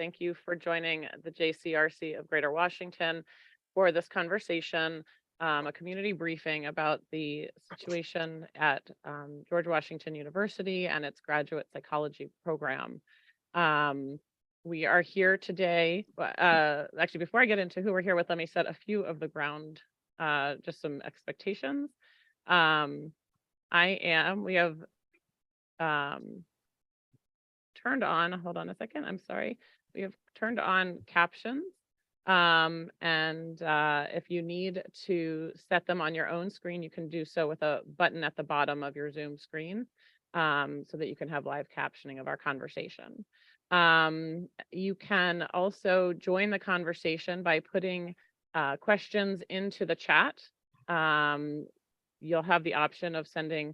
Thank you for joining the JCRC of Greater Washington for this conversation, a community briefing about the situation at George Washington University and its graduate psychology program. We are here today, actually, before I get into who we're here with, let me set a few of the ground, just some expectations. We have turned on, hold on a second, I'm sorry. We have turned on captions. If you need to set them on your own screen, you can do so with a button at the bottom of your Zoom screen, so that you can have live captioning of our conversation. You can also join the conversation by putting questions into the chat. You'll have the option of sending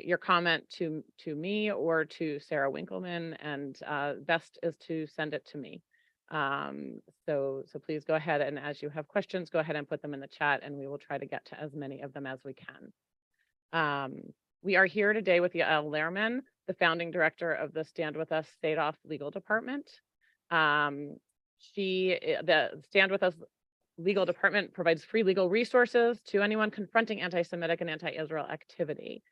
your comment to me or to Sarah Winkleman, and best is to send it to me. So please go ahead, and as you have questions, go ahead and put them in the chat, and we will try to get to as many of them as we can. We are here today with Yael Lerman, the founding director of the StandWithUs Saidoff Legal Department. The StandWithUs Legal Department provides free legal resources to anyone confronting anti-Semitic and anti-Israel activity.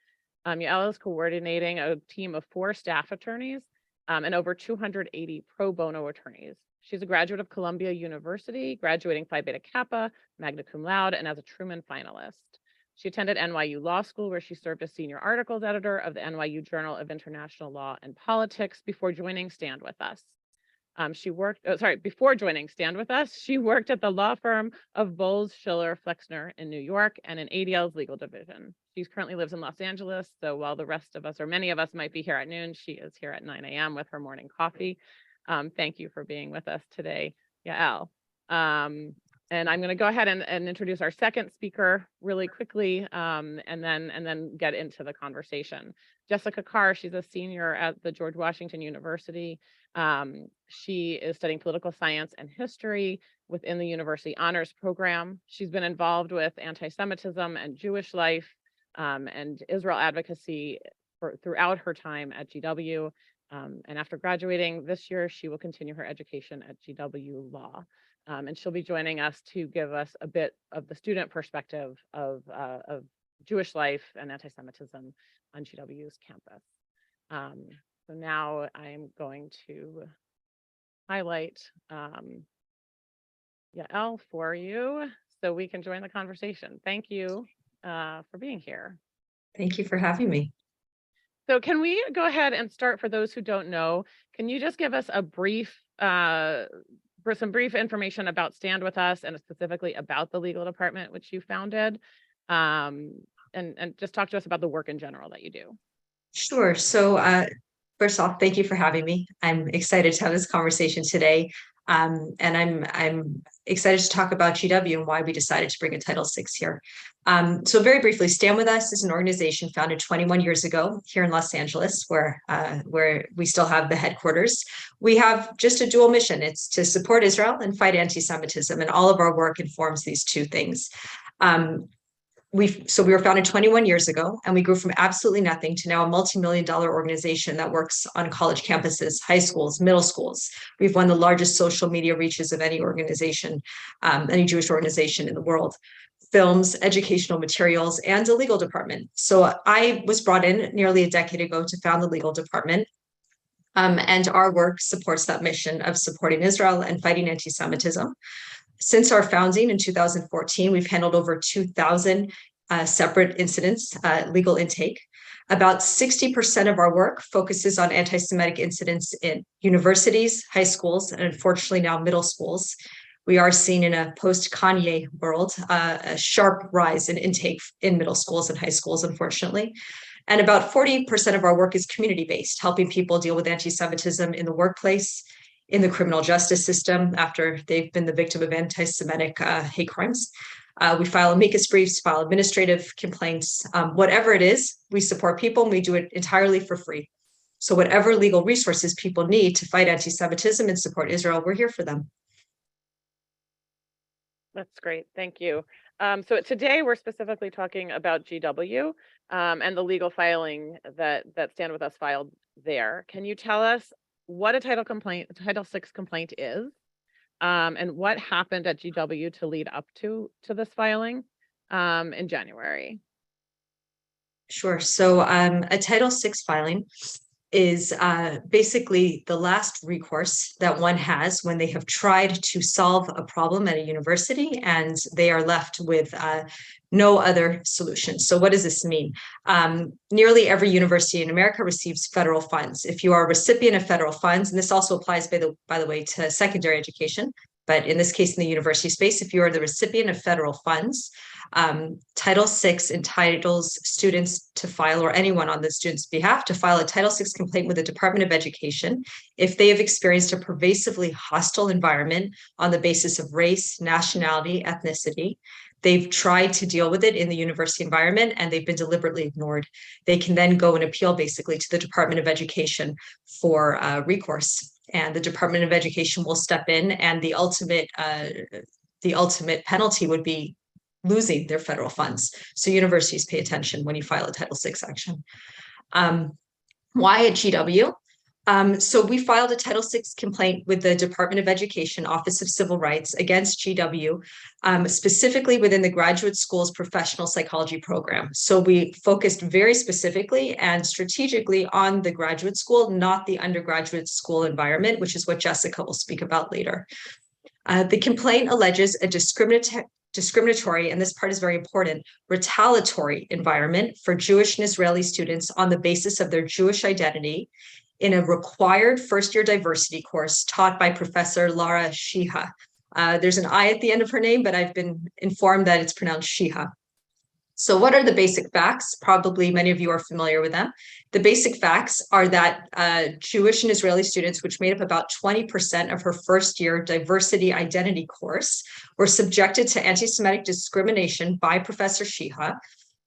Yael is coordinating a team of 4 staff attorneys and over 280 pro bono attorneys. She's a graduate of Columbia University, graduating Phi Beta Kappa, magna cum laude, and as a Truman finalist. She attended NYU Law School, where she served as senior articles editor of the NYU Journal of International Law and Politics before joining StandWithUs. Before joining StandWithUs, she worked at the law firm of Bowles, Schiller, Flexner in New York and in ADL's legal division. She currently lives in Los Angeles, so while the rest of us, or many of us, might be here at noon, she is here at 9 a.m. with her morning coffee. Thank you for being with us today, Yael. And I'm going to go ahead and introduce our second speaker really quickly, and then get into the conversation. Jessica Carr, she's a senior at the George Washington University. She is studying political science and history within the university honors program. She's been involved with anti-Semitism and Jewish life and Israel advocacy throughout her time at GW. And after graduating this year, she will continue her education at GW Law. And she'll be joining us to give us a bit of the student perspective of Jewish life and anti-Semitism on GW's campus. So now I'm going to highlight Yael for you so we can join the conversation. Thank you for being here. Thank you for having me. So can we go ahead and start, for those who don't know, can you just give us a brief some brief information about StandWithUs and specifically about the legal department which you founded, and just talk to us about the work in general that you do. Sure. So first off, thank you for having me. I'm excited to have this conversation today. And I'm excited to talk about GW and why we decided to bring a Title VI here. So very briefly, StandWithUs is an organization founded 21 years ago here in Los Angeles, where we still have the headquarters. We have just a dual mission. It's to support Israel and fight anti-Semitism, and all of our work informs these two things. We were founded 21 years ago, and we grew from absolutely nothing to now a multi-million-dollar organization that works on college campuses, high schools, middle schools. We've won the largest social media reaches of any organization, any Jewish organization in the world. Films, educational materials, and a legal department. So I was brought in nearly a decade ago to found the legal department. And our work supports that mission of supporting Israel and fighting anti-Semitism. Since our founding in 2014, we've handled over 2,000 separate incidents, legal intake. About 60% of our work focuses on anti-Semitic incidents in universities, high schools, and unfortunately now middle schools. We are seeing in a post-Kanye world a sharp rise in intake in middle schools and high schools, unfortunately. And about 40% of our work is community-based, helping people deal with anti-Semitism in the workplace, in the criminal justice system after they've been the victim of anti-Semitic hate crimes. We file amicus briefs, file administrative complaints, whatever it is, we support people, and we do it entirely for free. So whatever legal resources people need to fight anti-Semitism and support Israel, we're here for them. That's great, thank you. So today we're specifically talking about GW and the legal filing that StandWithUs filed there. Can you tell us what a Title VI complaint is, and what happened at GW to lead up to this filing in January. Sure. So a Title VI filing is basically the last recourse that one has when they have tried to solve a problem at a university and they are left with no other solution. So what does this mean? Nearly every university in America receives federal funds. If you are a recipient of federal funds, and this also applies, by the way, to secondary education, but in this case, in the university space, if you are the recipient of federal funds, Title VI entitles students to file, or anyone on the student's behalf, to file a Title VI complaint with the Department of Education if they have experienced a pervasively hostile environment on the basis of race, nationality, ethnicity. They've tried to deal with it in the university environment and they've been deliberately ignored. They can then go and appeal basically to the Department of Education for recourse. And the Department of Education will step in, and the ultimate penalty would be losing their federal funds. So universities pay attention when you file a Title VI action. Why at GW? So we filed a Title VI complaint with the Department of Education, Office of Civil Rights, against GW, specifically within the graduate school's professional psychology program. So we focused very specifically and strategically on the graduate school, not the undergraduate school environment, which is what Jessica will speak about later. The complaint alleges a discriminatory, and this part is very important, retaliatory environment for Jewish and Israeli students on the basis of their Jewish identity in a required first-year diversity course taught by Professor Lara Shiha. There's an I at the end of her name, but I've been informed that it's pronounced Shiha. So what are the basic facts? Probably many of you are familiar with them. The basic facts are that Jewish and Israeli students, which made up about 20% of her first-year diversity identity course, were subjected to anti-Semitic discrimination by Professor Shiha.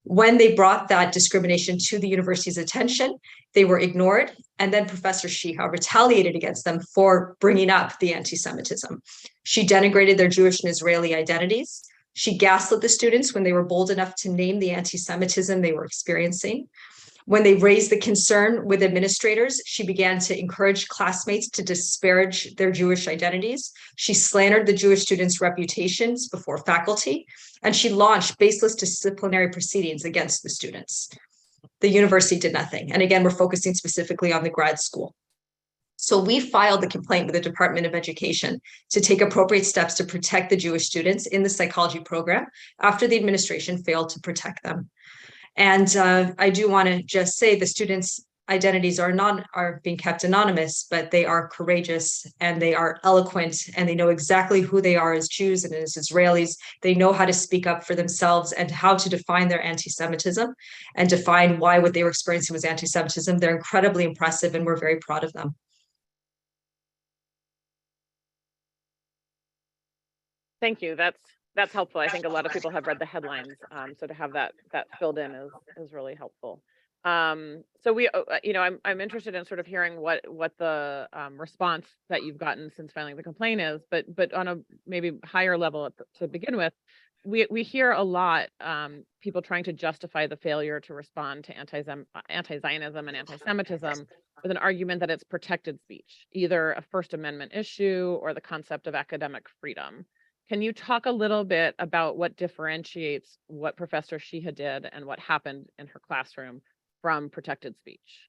When they brought that discrimination to the university's attention, they were ignored, and then Professor Shiha retaliated against them for bringing up the anti-Semitism. She denigrated their Jewish and Israeli identities. She gaslit the students when they were bold enough to name the anti-Semitism they were experiencing. When they raised the concern with administrators, she began to encourage classmates to disparage their Jewish identities. She slandered the Jewish students' reputations before faculty, and she launched baseless disciplinary proceedings against the students. The university did nothing. And again, we're focusing specifically on the grad school. So we filed the complaint with the Department of Education to take appropriate steps to protect the Jewish students in the psychology program after the administration failed to protect them. And I do want to just say the students' identities are being kept anonymous, but they are courageous and they are eloquent and they know exactly who they are as Jews and as Israelis. They know how to speak up for themselves and how to define their anti-Semitism and define why what they were experiencing was anti-Semitism. They're incredibly impressive and we're very proud of them. Thank you. That's helpful. I think a lot of people have read the headlines, so to have that filled in is really helpful. So we, I'm interested in sort of hearing what the response that you've gotten since filing the complaint is, but on a maybe higher level to begin with, we hear a lot people trying to justify the failure to respond to anti-Zionism and anti-Semitism with an argument that it's protected speech, either a First Amendment issue or the concept of academic freedom. Can you talk a little bit about what differentiates what Professor Shiha did and what happened in her classroom from protected speech?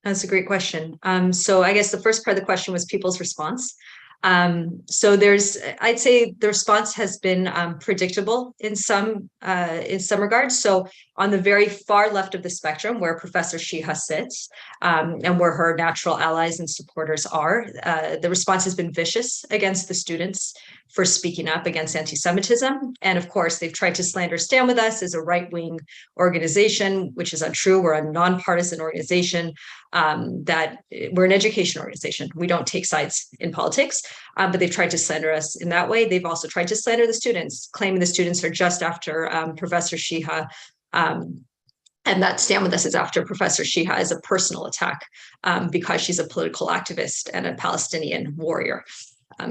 That's a great question. So I guess the first part of the question was people's response. So I'd say the response has been predictable in some regards. So on the very far left of the spectrum, where Professor Shiha sits, and where her natural allies and supporters are, the response has been vicious against the students for speaking up against anti-Semitism. And of course, they've tried to slander StandWithUs as a right-wing organization, which is untrue. We're a nonpartisan organization, that we're an education organization. We don't take sides in politics, but they've tried to slander us in that way. They've also tried to slander the students, claiming the students are just after Professor Shiha, and that StandWithUs is after Professor Shiha as a personal attack because she's a political activist and a Palestinian warrior,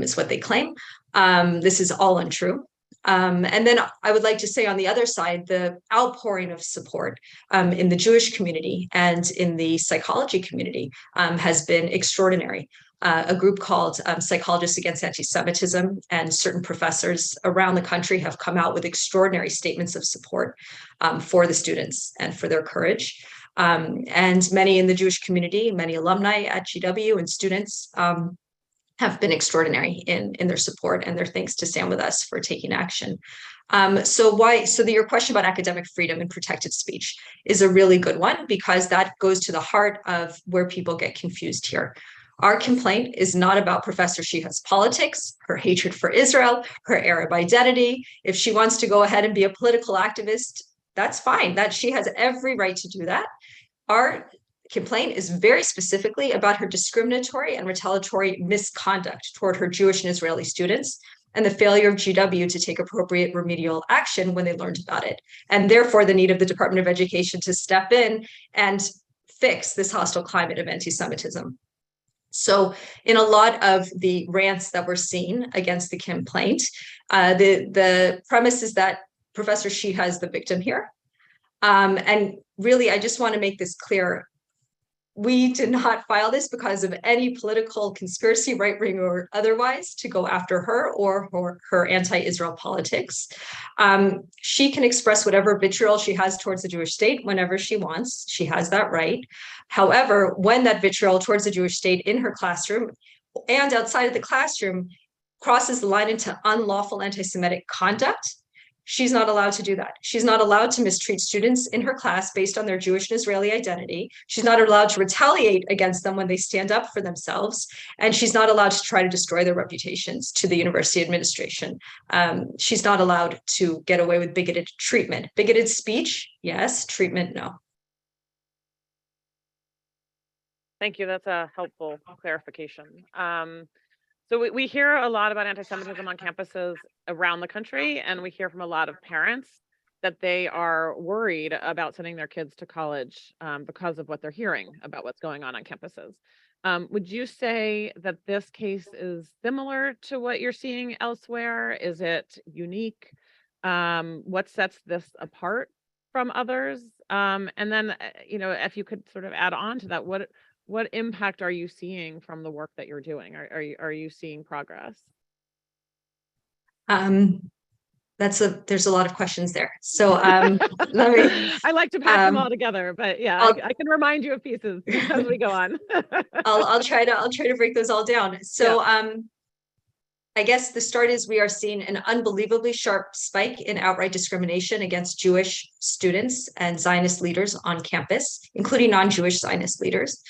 is what they claim. This is all untrue. And then I would like to say on the other side, the outpouring of support in the Jewish community and in the psychology community has been extraordinary. A group called Psychologists Against Anti-Semitism and certain professors around the country have come out with extraordinary statements of support for the students and for their courage. And many in the Jewish community, many alumni at GW and students have been extraordinary in their support and their thanks to Stand With Us for taking action. Your question about academic freedom and protected speech is a really good one, because that goes to the heart of where people get confused here. Our complaint is not about Professor Shiha's politics, her hatred for Israel, her Arab identity. If she wants to go ahead and be a political activist, that's fine. That she has every right to do that. Our complaint is very specifically about her discriminatory and retaliatory misconduct toward her Jewish and Israeli students, and the failure of GW to take appropriate remedial action when they learned about it, and therefore the need of the Department of Education to step in and fix this hostile climate of anti-Semitism. So in a lot of the rants that we're seeing against the complaint, the premise is that Professor Shiha is the victim here. And really, I just want to make this clear. We did not file this because of any political conspiracy, right-wing or otherwise, to go after her or her anti-Israel politics. She can express whatever vitriol she has towards the Jewish state whenever she wants. She has that right. However, when that vitriol towards the Jewish state in her classroom and outside of the classroom crosses the line into unlawful anti-Semitic conduct, she's not allowed to do that. She's not allowed to mistreat students in her class based on their Jewish and Israeli identity. She's not allowed to retaliate against them when they stand up for themselves. And she's not allowed to try to destroy their reputations to the university administration. She's not allowed to get away with bigoted treatment. Bigoted speech, yes. Treatment, no. Thank you. That's a helpful clarification. So we hear a lot about anti-Semitism on campuses around the country, and we hear from a lot of parents that they are worried about sending their kids to college because of what they're hearing about what's going on campuses. Would you say that this case is similar to what you're seeing elsewhere? Is it unique? What sets this apart from others? And then, if you could sort of add on to that, what impact are you seeing from the work that you're doing? Are you seeing progress? There's a lot of questions there. So let me. I like to pack them all together, but yeah, I can remind you of pieces as we go on. I'll try to break those all down. So I guess the start is we are seeing an unbelievably sharp spike in outright discrimination against Jewish students and Zionist leaders on campus, including non-Jewish Zionist leaders,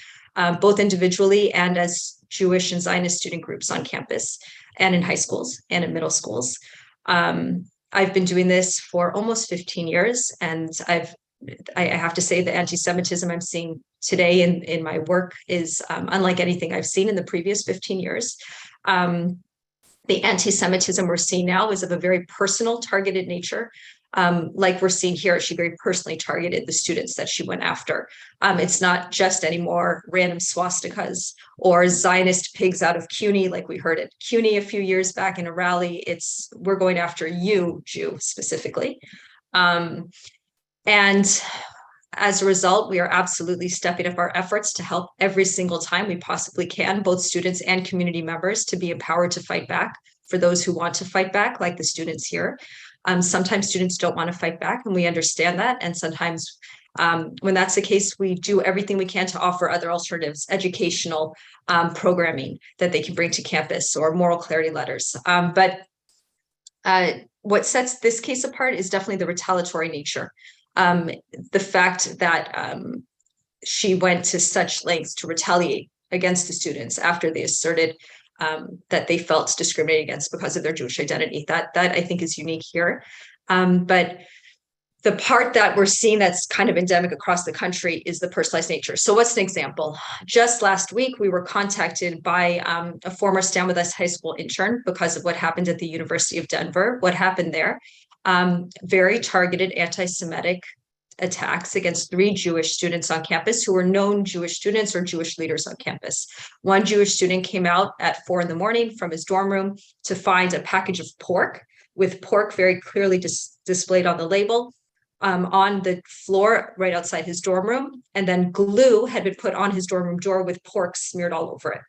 both individually and as Jewish and Zionist student groups on campus and in high schools and in middle schools. I've been doing this for almost 15 years, and I have to say the anti-Semitism I'm seeing today in my work is unlike anything I've seen in the previous 15 years. The anti-Semitism we're seeing now is of a very personal, targeted nature. Like we're seeing here, she very personally targeted the students that she went after. It's not just anymore random swastikas or Zionist pigs out of CUNY, like we heard at CUNY a few years back in a rally. We're going after you, Jew, specifically. And as a result, we are absolutely stepping up our efforts to help every single time we possibly can, both students and community members, to be empowered to fight back for those who want to fight back, like the students here. Sometimes students don't want to fight back, and we understand that. And sometimes when that's the case, we do everything we can to offer other alternatives, educational programming that they can bring to campus or moral clarity letters. But what sets this case apart is definitely the retaliatory nature. The fact that she went to such lengths to retaliate against the students after they asserted that they felt discriminated against because of their Jewish identity. That I think is unique here. But the part that we're seeing that's kind of endemic across the country is the personalized nature. So what's an example? Just last week, we were contacted by a former Stand With Us high school intern because of what happened at the University of Denver. What happened there? Very targeted anti-Semitic attacks against 3 Jewish students on campus who were known Jewish students or Jewish leaders on campus. One Jewish student came out at 4 a.m. from his dorm room to find a package of pork with pork very clearly displayed on the label, on the floor right outside his dorm room, and then glue had been put on his dorm room door with pork smeared all over it.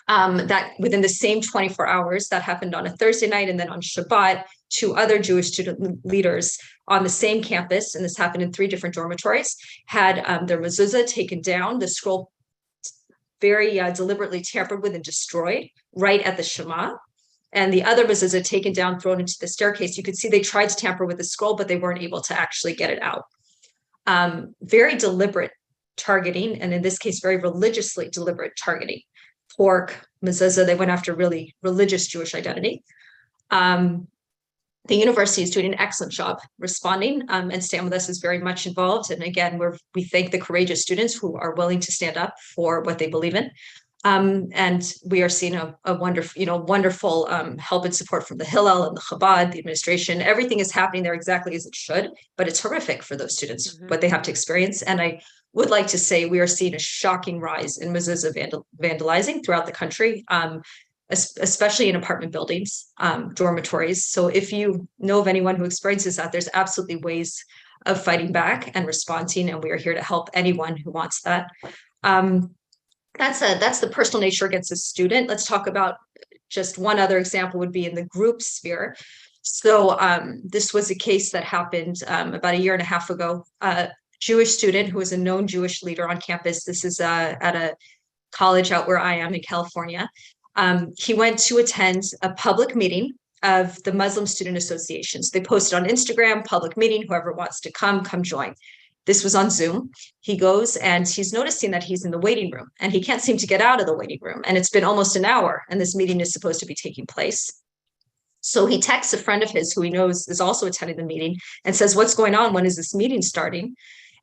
That within the same 24 hours, that happened on a Thursday night, and then on Shabbat, 2 other Jewish student leaders on the same campus, and this happened in 3 different dormitories, had their mezuzah taken down, the scroll very deliberately tampered with and destroyed right at the Shema, and the other mezuzah taken down, thrown into the staircase. You could see they tried to tamper with the scroll, but they weren't able to actually get it out. Very deliberate targeting, and in this case, very religiously deliberate targeting. Pork, mezuzah, they went after really religious Jewish identity. The university is doing an excellent job responding, and StandWithUs is very much involved. And again, we thank the courageous students who are willing to stand up for what they believe in. And we are seeing a wonderful help and support from the Hillel and the Chabad, the administration. Everything is happening there exactly as it should, but it's horrific for those students, what they have to experience. And I would like to say we are seeing a shocking rise in mezuzah vandalizing throughout the country, especially in apartment buildings, dormitories. So if you know of anyone who experiences that, there's absolutely ways of fighting back and responding, and we are here to help anyone who wants that. That's the personal nature against a student. Let's talk about just one other example would be in the group sphere. So this was a case that happened about 1.5 years ago. Jewish student who was a known Jewish leader on campus. This is at a college out where I am in California. He went to attend a public meeting of the Muslim Student Associations. They posted on Instagram, public meeting, whoever wants to come join. This was on Zoom. He goes and he's noticing that he's in the waiting room and he can't seem to get out of the waiting room. And it's been almost an hour and this meeting is supposed to be taking place. So he texts a friend of his who he knows is also attending the meeting and says, "What's going on? When is this meeting starting?"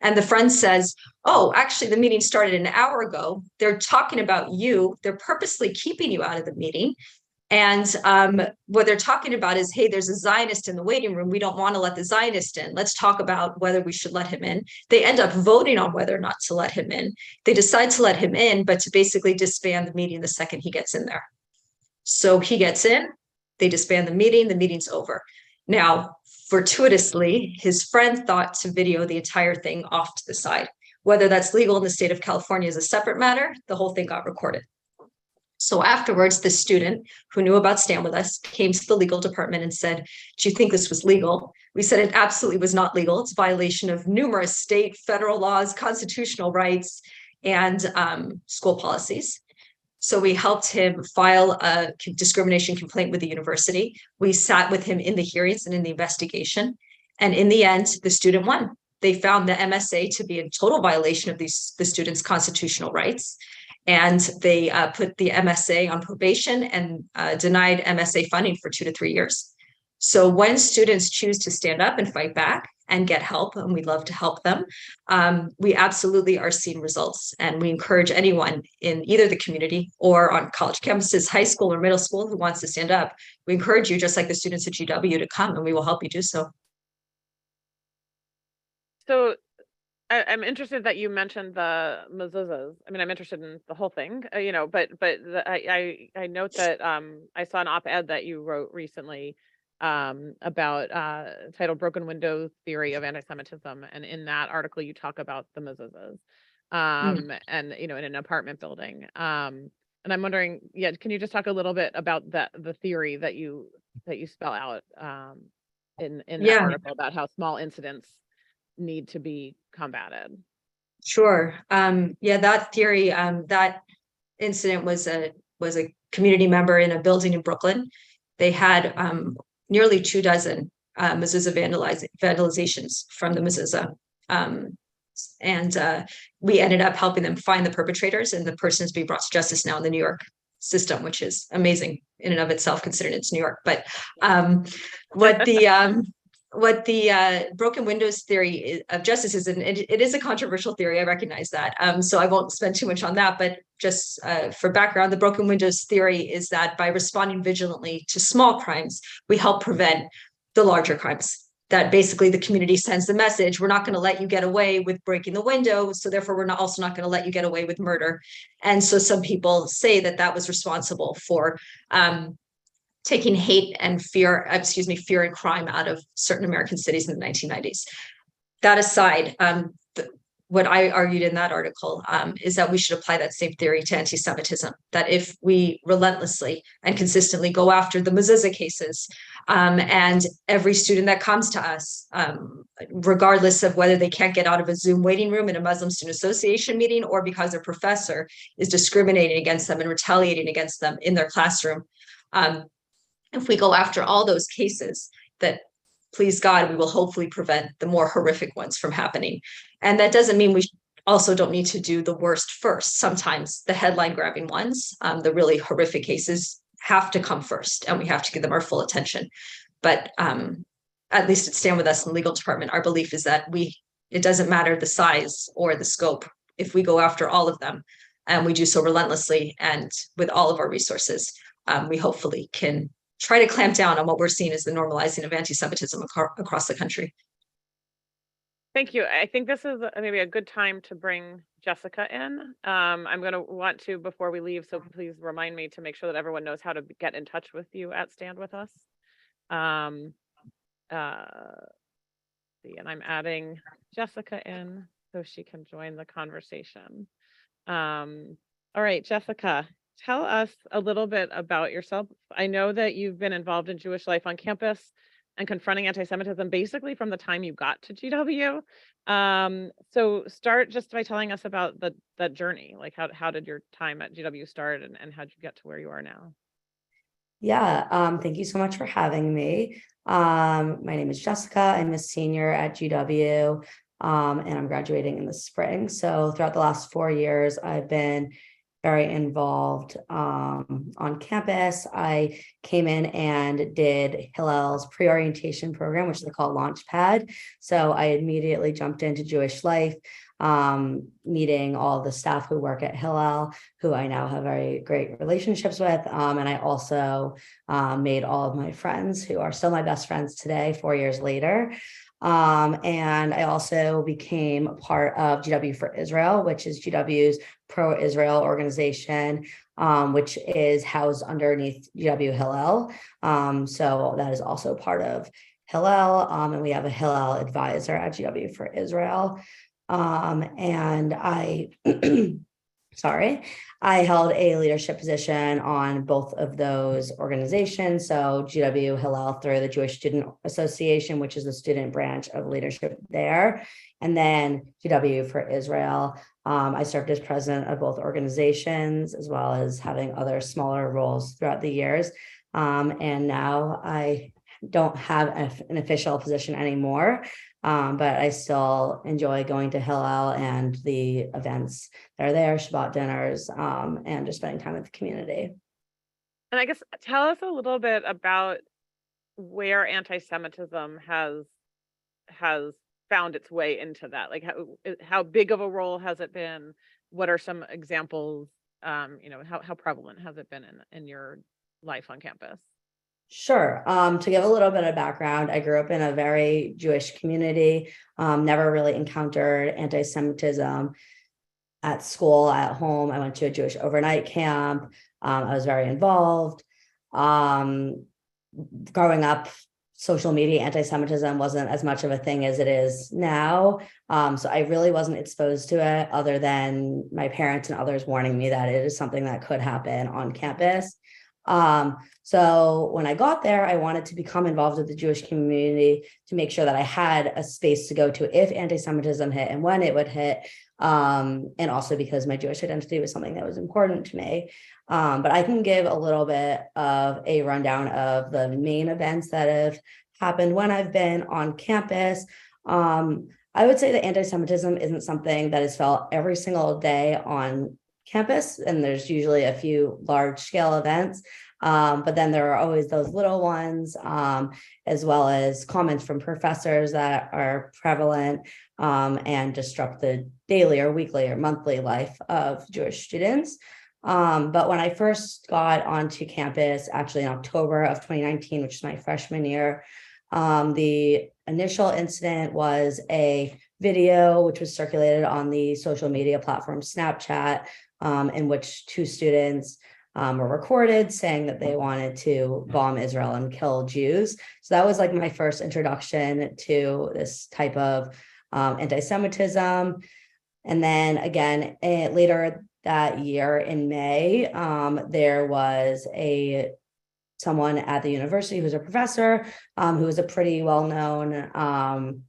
And the friend says, "Oh, actually, the meeting started an hour ago. They're talking about you. They're purposely keeping you out of the meeting. And what they're talking about is, hey, there's a Zionist in the waiting room. We don't want to let the Zionist in. Let's talk about whether we should let him in." They end up voting on whether or not to let him in. They decide to let him in, but to basically disband the meeting the second he gets in there. So he gets in, they disband the meeting's over. Now, fortuitously, his friend thought to video the entire thing off to the side. Whether that's legal in the state of California is a separate matter. The whole thing got recorded. So afterwards, the student who knew about StandWithUs came to the legal department and said, "Do you think this was legal?" We said it absolutely was not legal. It's a violation of numerous state, federal laws, constitutional rights, and school policies. So we helped him file a discrimination complaint with the university. We sat with him in the hearings and in the investigation. And in the end, the student won. They found the MSA to be a total violation of the student's constitutional rights. And they put the MSA on probation and denied MSA funding for 2 to 3 years. So when students choose to stand up and fight back and get help, and we love to help them, we absolutely are seeing results. And we encourage anyone in either the community or on college campuses, high school or middle school, who wants to stand up. We encourage you, just like the students at GW, to come and we will help you do so. So I'm interested that you mentioned the mezuzahs. I mean, I'm interested in the whole thing, but I note that I saw an op-ed that you wrote recently about titled "Broken Window Theory of Antisemitism," and in that article you talk about the mezuzahs, and in an apartment building. And I'm wondering, can you just talk a little bit about the theory that you spell out in that article about how small incidents need to be combated? Sure. That theory, that incident was a community member in a building in Brooklyn. They had nearly 24 mezuzah vandalizations from the mezuzah. And we ended up helping them find the perpetrators, and the person is being brought to justice now in the New York system, which is amazing in and of itself, considering it's New York. But what the broken windows theory of justice is, and it is a controversial theory, I recognize that. So I won't spend too much on that, but just for background, the broken windows theory is that by responding vigilantly to small crimes, we help prevent the larger crimes. That basically the community sends the message, we're not going to let you get away with breaking the window, so therefore we're also not going to let you get away with murder. And so some people say that was responsible for taking hate and fear, fear and crime out of certain American cities in the 1990s. That aside, what I argued in that article is that we should apply that same theory to anti-Semitism, that if we relentlessly and consistently go after the mezuzah cases and every student that comes to us, regardless of whether they can't get out of a Zoom waiting room in a Muslim Student Association meeting or because their professor is discriminating against them and retaliating against them in their classroom, if we go after all those cases, that please God, we will hopefully prevent the more horrific ones from happening. And that doesn't mean we also don't need to do the worst first. Sometimes the headline grabbing ones, the really horrific cases have to come first, and we have to give them our full attention. But at least at Stand With Us in the legal department, our belief is that it doesn't matter the size or the scope. If we go after all of them and we do so relentlessly and with all of our resources, we hopefully can try to clamp down on what we're seeing as the normalizing of anti-Semitism across the country. Thank you. I think this is maybe a good time to bring Jessica in. I'm going to want to, before we leave, so please remind me to make sure that everyone knows how to get in touch with you at Stand With Us. And I'm adding Jessica in so she can join the conversation. All right, Jessica, tell us a little bit about yourself. I know that you've been involved in Jewish life on campus and confronting anti-Semitism basically from the time you got to GW. So start just by telling us about that journey. Like how did your time at GW start and how'd you get to where you are now? Yeah, thank you so much for having me. My name is Jessica. I'm a senior at GW, and I'm graduating in the spring. So throughout the last 4 years, I've been very involved on campus. I came in and did Hillel's pre-orientation program, which they call Launchpad. So I immediately jumped into Jewish life, meeting all the staff who work at Hillel, who I now have very great relationships with. And I also made all of my friends who are still my best friends today, 4 years later. And I also became a part of GW for Israel, which is GW's pro-Israel organization, which is housed underneath GW Hillel. So that is also part of Hillel. And we have a Hillel advisor at GW for Israel. And I, I held a leadership position on both of those organizations. So GW Hillel through the Jewish Student Association, which is the student branch of leadership there. And then GW for Israel. I served as president of both organizations, as well as having other smaller roles throughout the years. And now I don't have an official position anymore. But I still enjoy going to Hillel and the events that are there, Shabbat dinners, and just spending time with the community. And I guess tell us a little bit about where anti-Semitism has found its way into that. Like how big of a role has it been? What are some examples? How prevalent has it been in your life on campus? Sure. To give a little bit of background, I grew up in a very Jewish community, never really encountered anti-Semitism at school, at home. I went to a Jewish overnight camp. I was very involved. Growing up, social media anti-Semitism wasn't as much of a thing as it is now. So I really wasn't exposed to it other than my parents and others warning me that it is something that could happen on campus. So when I got there, I wanted to become involved with the Jewish community to make sure that I had a space to go to if anti-Semitism hit and when it would hit. And also because my Jewish identity was something that was important to me. But I can give a little bit of a rundown of the main events that have happened when I've been on campus. I would say that anti-Semitism isn't something that is felt every single day on campus, and there's usually a few large-scale events. But then there are always those little ones, as well as comments from professors that are prevalent and disrupt the daily or weekly or monthly life of Jewish students. But when I first got onto campus, actually in October of 2019, which is my freshman year, the initial incident was a video which was circulated on the social media platform Snapchat, in which two students were recorded saying that they wanted to bomb Israel and kill Jews. So that was like my first introduction to this type of anti-Semitism. And then again, later that year in May, there was someone at the university who was a professor, who was a pretty well-known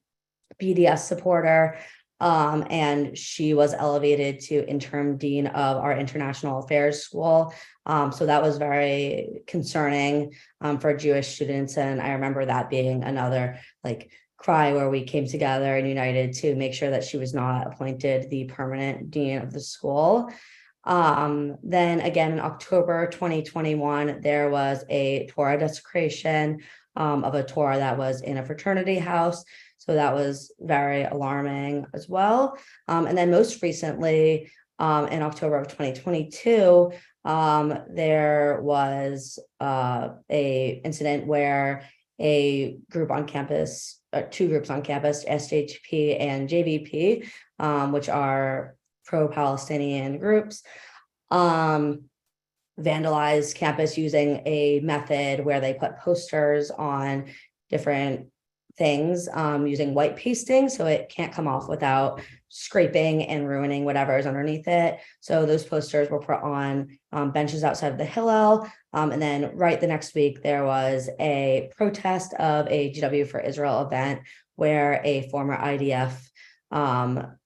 BDS supporter. And she was elevated to interim dean of our international affairs school. So that was very concerning for Jewish students. And I remember that being another cry where we came together and united to make sure that she was not appointed the permanent dean of the school. Then again, in October 2021, there was a Torah desecration of a Torah that was in a fraternity house. So that was very alarming as well. And then most recently, in October of 2022, there was a incident where a group on campus, two groups on campus, SHP and JVP, which are pro-Palestinian groups, vandalized campus using a method where they put posters on different things using white pasting, so it can't come off without scraping and ruining whatever is underneath it. So those posters were put on benches outside of the Hillel. And then right the next week, there was a protest of a GW for Israel event where a former IDF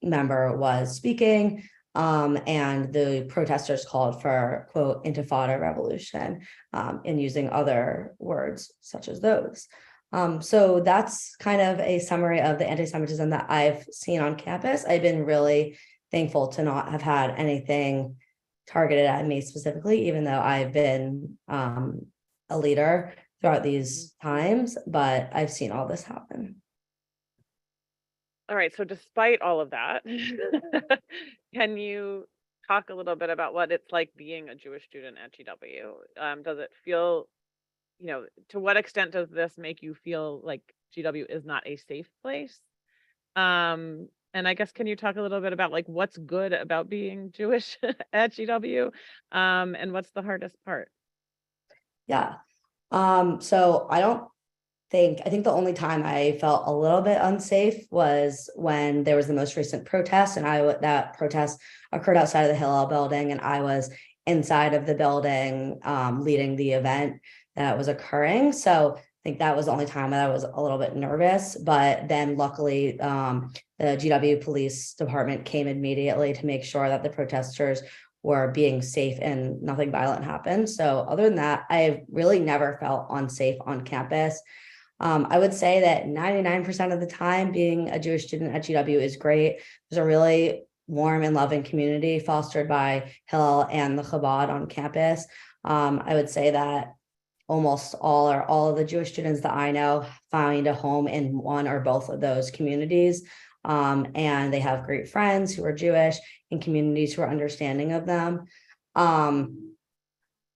member was speaking. And the protesters called for, quote, intifada revolution, and using other words such as those. So that's kind of a summary of the anti-Semitism that I've seen on campus. I've been really thankful to not have had anything targeted at me specifically, even though I've been a leader throughout these times, but I've seen all this happen. All right, so despite all of that, can you talk a little bit about what it's like being a Jewish student at GW? Does it feel, to what extent does this make you feel like GW is not a safe place? And I guess, can you talk a little bit about what's good about being Jewish at GW? And what's the hardest part? Yeah. So I think the only time I felt a little bit unsafe was when there was the most recent protest, and that protest occurred outside of the Hillel building, and I was inside of the building leading the event that was occurring. So I think that was the only time that I was a little bit nervous, but then luckily the GW Police Department came immediately to make sure that the protesters were being safe and nothing violent happened. So other than that, I've really never felt unsafe on campus. I would say that 99% of the time being a Jewish student at GW is great. There's a really warm and loving community fostered by Hillel and the Chabad on campus. I would say that almost all of the Jewish students that I know find a home in one or both of those communities. And they have great friends who are Jewish and communities who are understanding of them.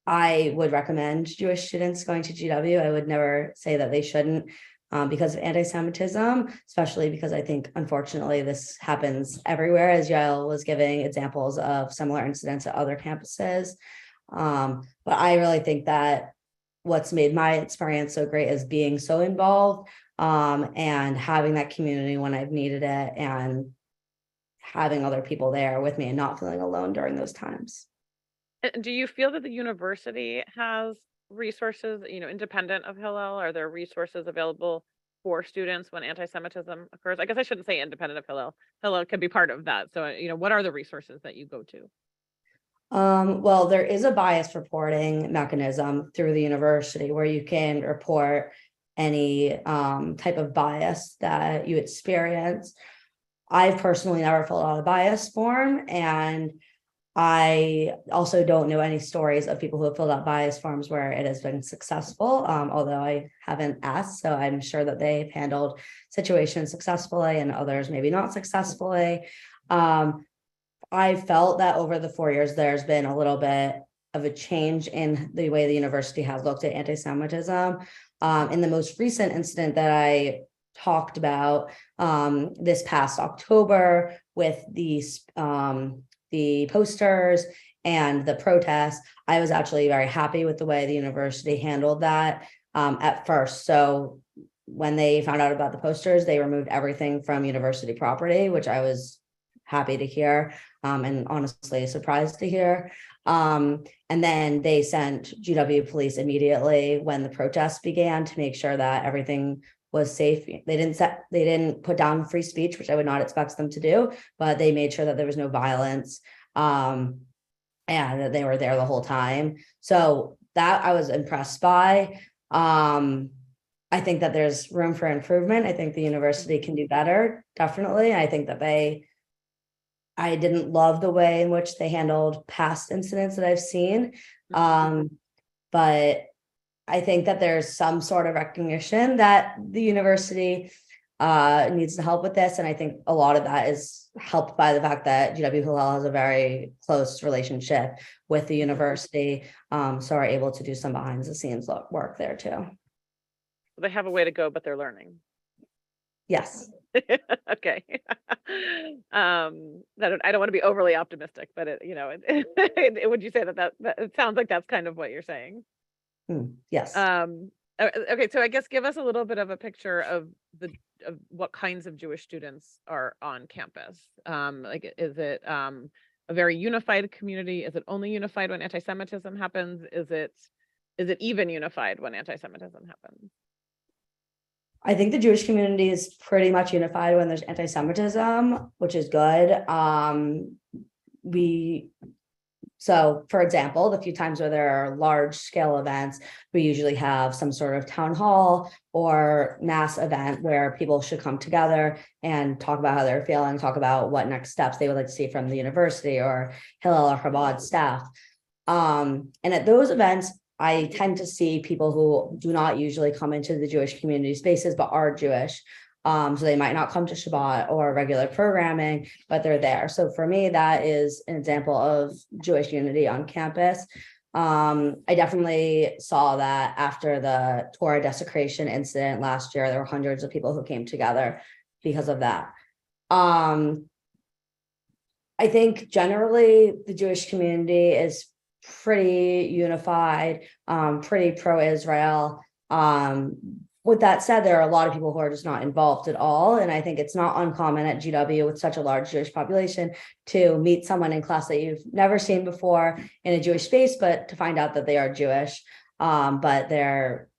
I would recommend Jewish students going to GW. I would never say that they shouldn't because of anti-Semitism, especially because I think, unfortunately, this happens everywhere, as Yael was giving examples of similar incidents at other campuses. But I really think that what's made my experience so great is being so involved and having that community when I've needed it and having other people there with me and not feeling alone during those times. Do you feel that the university has resources, independent of Hillel? Are there resources available for students when anti-Semitism occurs? I guess I shouldn't say independent of Hillel. Hillel can be part of that. So, what are the resources that you go to? Well, there is a bias reporting mechanism through the university where you can report any type of bias that you experience. I've personally never filled out a bias form, and I also don't know any stories of people who have filled out bias forms where it has been successful, although I haven't asked, so I'm sure that they've handled situations successfully and others maybe not successfully. I felt that over the 4 years, there's been a little bit of a change in the way the university has looked at anti-Semitism. In the most recent incident that I talked about this past October with the posters and the protests, I was actually very happy with the way the university handled that at first. So when they found out about the posters, they removed everything from university property, which I was happy to hear, and honestly surprised to hear. And then they sent GW police immediately when the protests began to make sure that everything was safe. They didn't put down free speech, which I would not expect them to do, but they made sure that there was no violence, and that they were there the whole time. So that I was impressed by. I think that there's room for improvement. I think the university can do better, definitely. I think that I didn't love the way in which they handled past incidents that I've seen. But I think that there's some sort of recognition that the university needs to help with this. And I think a lot of that is helped by the fact that GW Hillel has a very close relationship with the university. So are able to do some behind the scenes work there too. They have a way to go, but they're learning. Yes. Okay. That I don't want to be overly optimistic, but would you say that it sounds like that's kind of what you're saying? Yes. Okay, so I guess give us a little bit of a picture of what kinds of Jewish students are on campus. Like, is it a very unified community? Is it only unified when anti-Semitism happens? Is it even unified when anti-Semitism happens? I think the Jewish community is pretty much unified when there's anti-Semitism, which is good. So, for example, the few times where there are large scale events, we usually have some sort of town hall or mass event where people should come together and talk about how they're feeling, talk about what next steps they would like to see from the university or Hillel or Chabad staff. And at those events, I tend to see people who do not usually come into the Jewish community spaces, but are Jewish. So they might not come to Shabbat or regular programming, but they're there. So for me, that is an example of Jewish unity on campus. I definitely saw that after the Torah desecration incident last year. There were hundreds of people who came together because of that. I think generally the Jewish community is pretty unified, pretty pro-Israel. With that said, there are a lot of people who are just not involved at all. And I think it's not uncommon at GW with such a large Jewish population to meet someone in class that you've never seen before in a Jewish space, but to find out that they are Jewish, but they're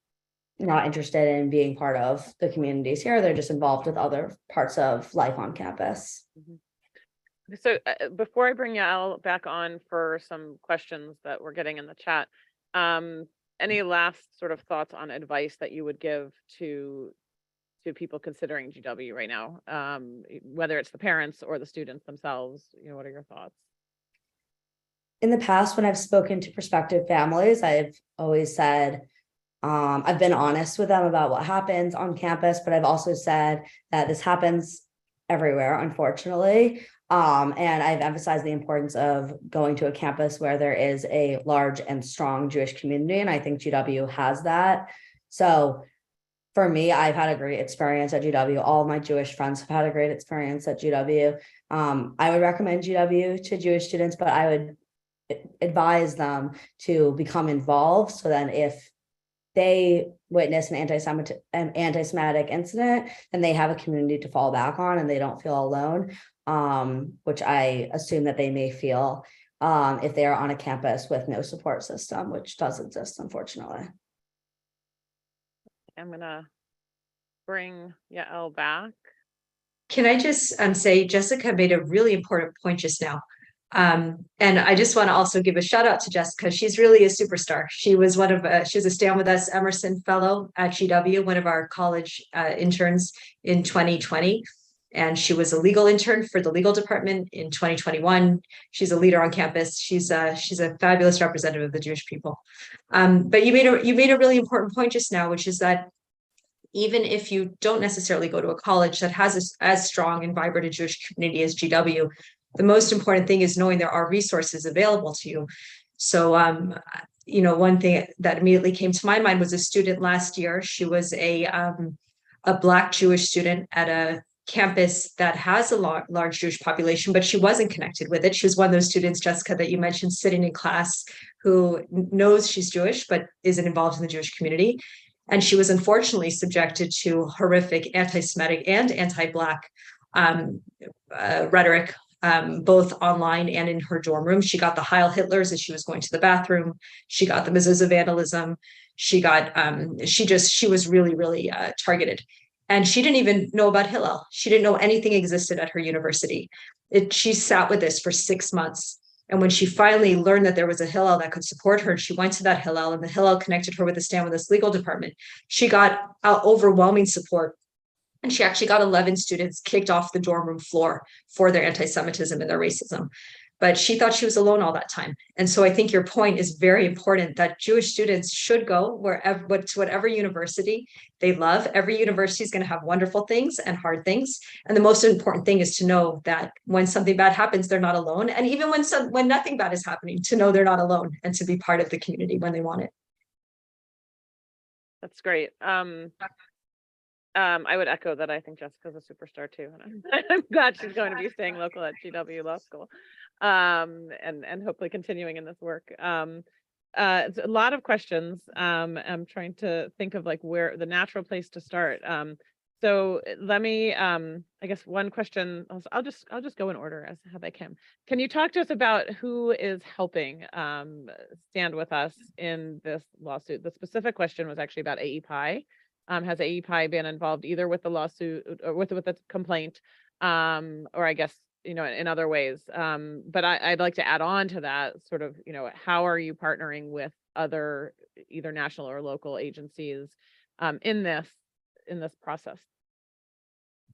not interested in being part of the communities here. They're just involved with other parts of life on campus. Mm-hmm. So before I bring Yael back on for some questions that we're getting in the chat, any last sort of thoughts on advice that you would give to people considering GW right now, whether it's the parents or the students themselves? What are your thoughts? In the past, when I've spoken to prospective families, I've always said, I've been honest with them about what happens on campus, but I've also said that this happens everywhere, unfortunately. And I've emphasized the importance of going to a campus where there is a large and strong Jewish community. And I think GW has that. So for me, I've had a great experience at GW. All of my Jewish friends have had a great experience at GW. I would recommend GW to Jewish students, but I would advise them to become involved. So then if they witness an anti-Semitic incident, then they have a community to fall back on and they don't feel alone, which I assume that they may feel if they are on a campus with no support system, which does exist, unfortunately. I'm going to bring Yael back. Can I just say, Jessica made a really important point just now. And I just want to also give a shout out to Jessica. She's really a superstar. She was she's a Stand With Us Emerson Fellow at GW, one of our college interns in 2020. And she was a legal intern for the legal department in 2021. She's a leader on campus. She's a fabulous representative of the Jewish people. But you made a really important point just now, which is that even if you don't necessarily go to a college that has as strong and vibrant a Jewish community as GW, the most important thing is knowing there are resources available to you. So, one thing that immediately came to my mind was a student last year. She was a Black Jewish student at a campus that has a large Jewish population, but she wasn't connected with it. She was one of those students, Jessica, that you mentioned, sitting in class, who knows she's Jewish, but isn't involved in the Jewish community. And she was unfortunately subjected to horrific anti-Semitic and anti-Black rhetoric, both online and in her dorm room. She got the Heil Hitlers as she was going to the bathroom. She got the mezuzah vandalism. She was really, really targeted. And she didn't even know about Hillel. She didn't know anything existed at her university. She sat with this for 6 months. And when she finally learned that there was a Hillel that could support her, she went to that Hillel, and the Hillel connected her with the StandWithUs Legal Department. She got overwhelming support. And she actually got 11 students kicked off the dorm room floor for their anti-Semitism and their racism. But she thought she was alone all that time. And so I think your point is very important, that Jewish students should go to whatever university they love. Every university is going to have wonderful things and hard things. And the most important thing is to know that when something bad happens, they're not alone. And even when nothing bad is happening, to know they're not alone and to be part of the community when they want it. That's great. I would echo that. I think Jessica's a superstar too, and I'm glad she's going to be staying local at GW Law School, and hopefully continuing in this work. It's a lot of questions. I'm trying to think of like where the natural place to start. So let me, I guess one question. I'll just go in order as how they came. Can you talk to us about who is helping Stand With Us in this lawsuit? The specific question was actually about AEPI. Has AEPI been involved either with the lawsuit or with the complaint, or I guess, in other ways? But I'd like to add on to that sort of, how are you partnering with other either national or local agencies in this process?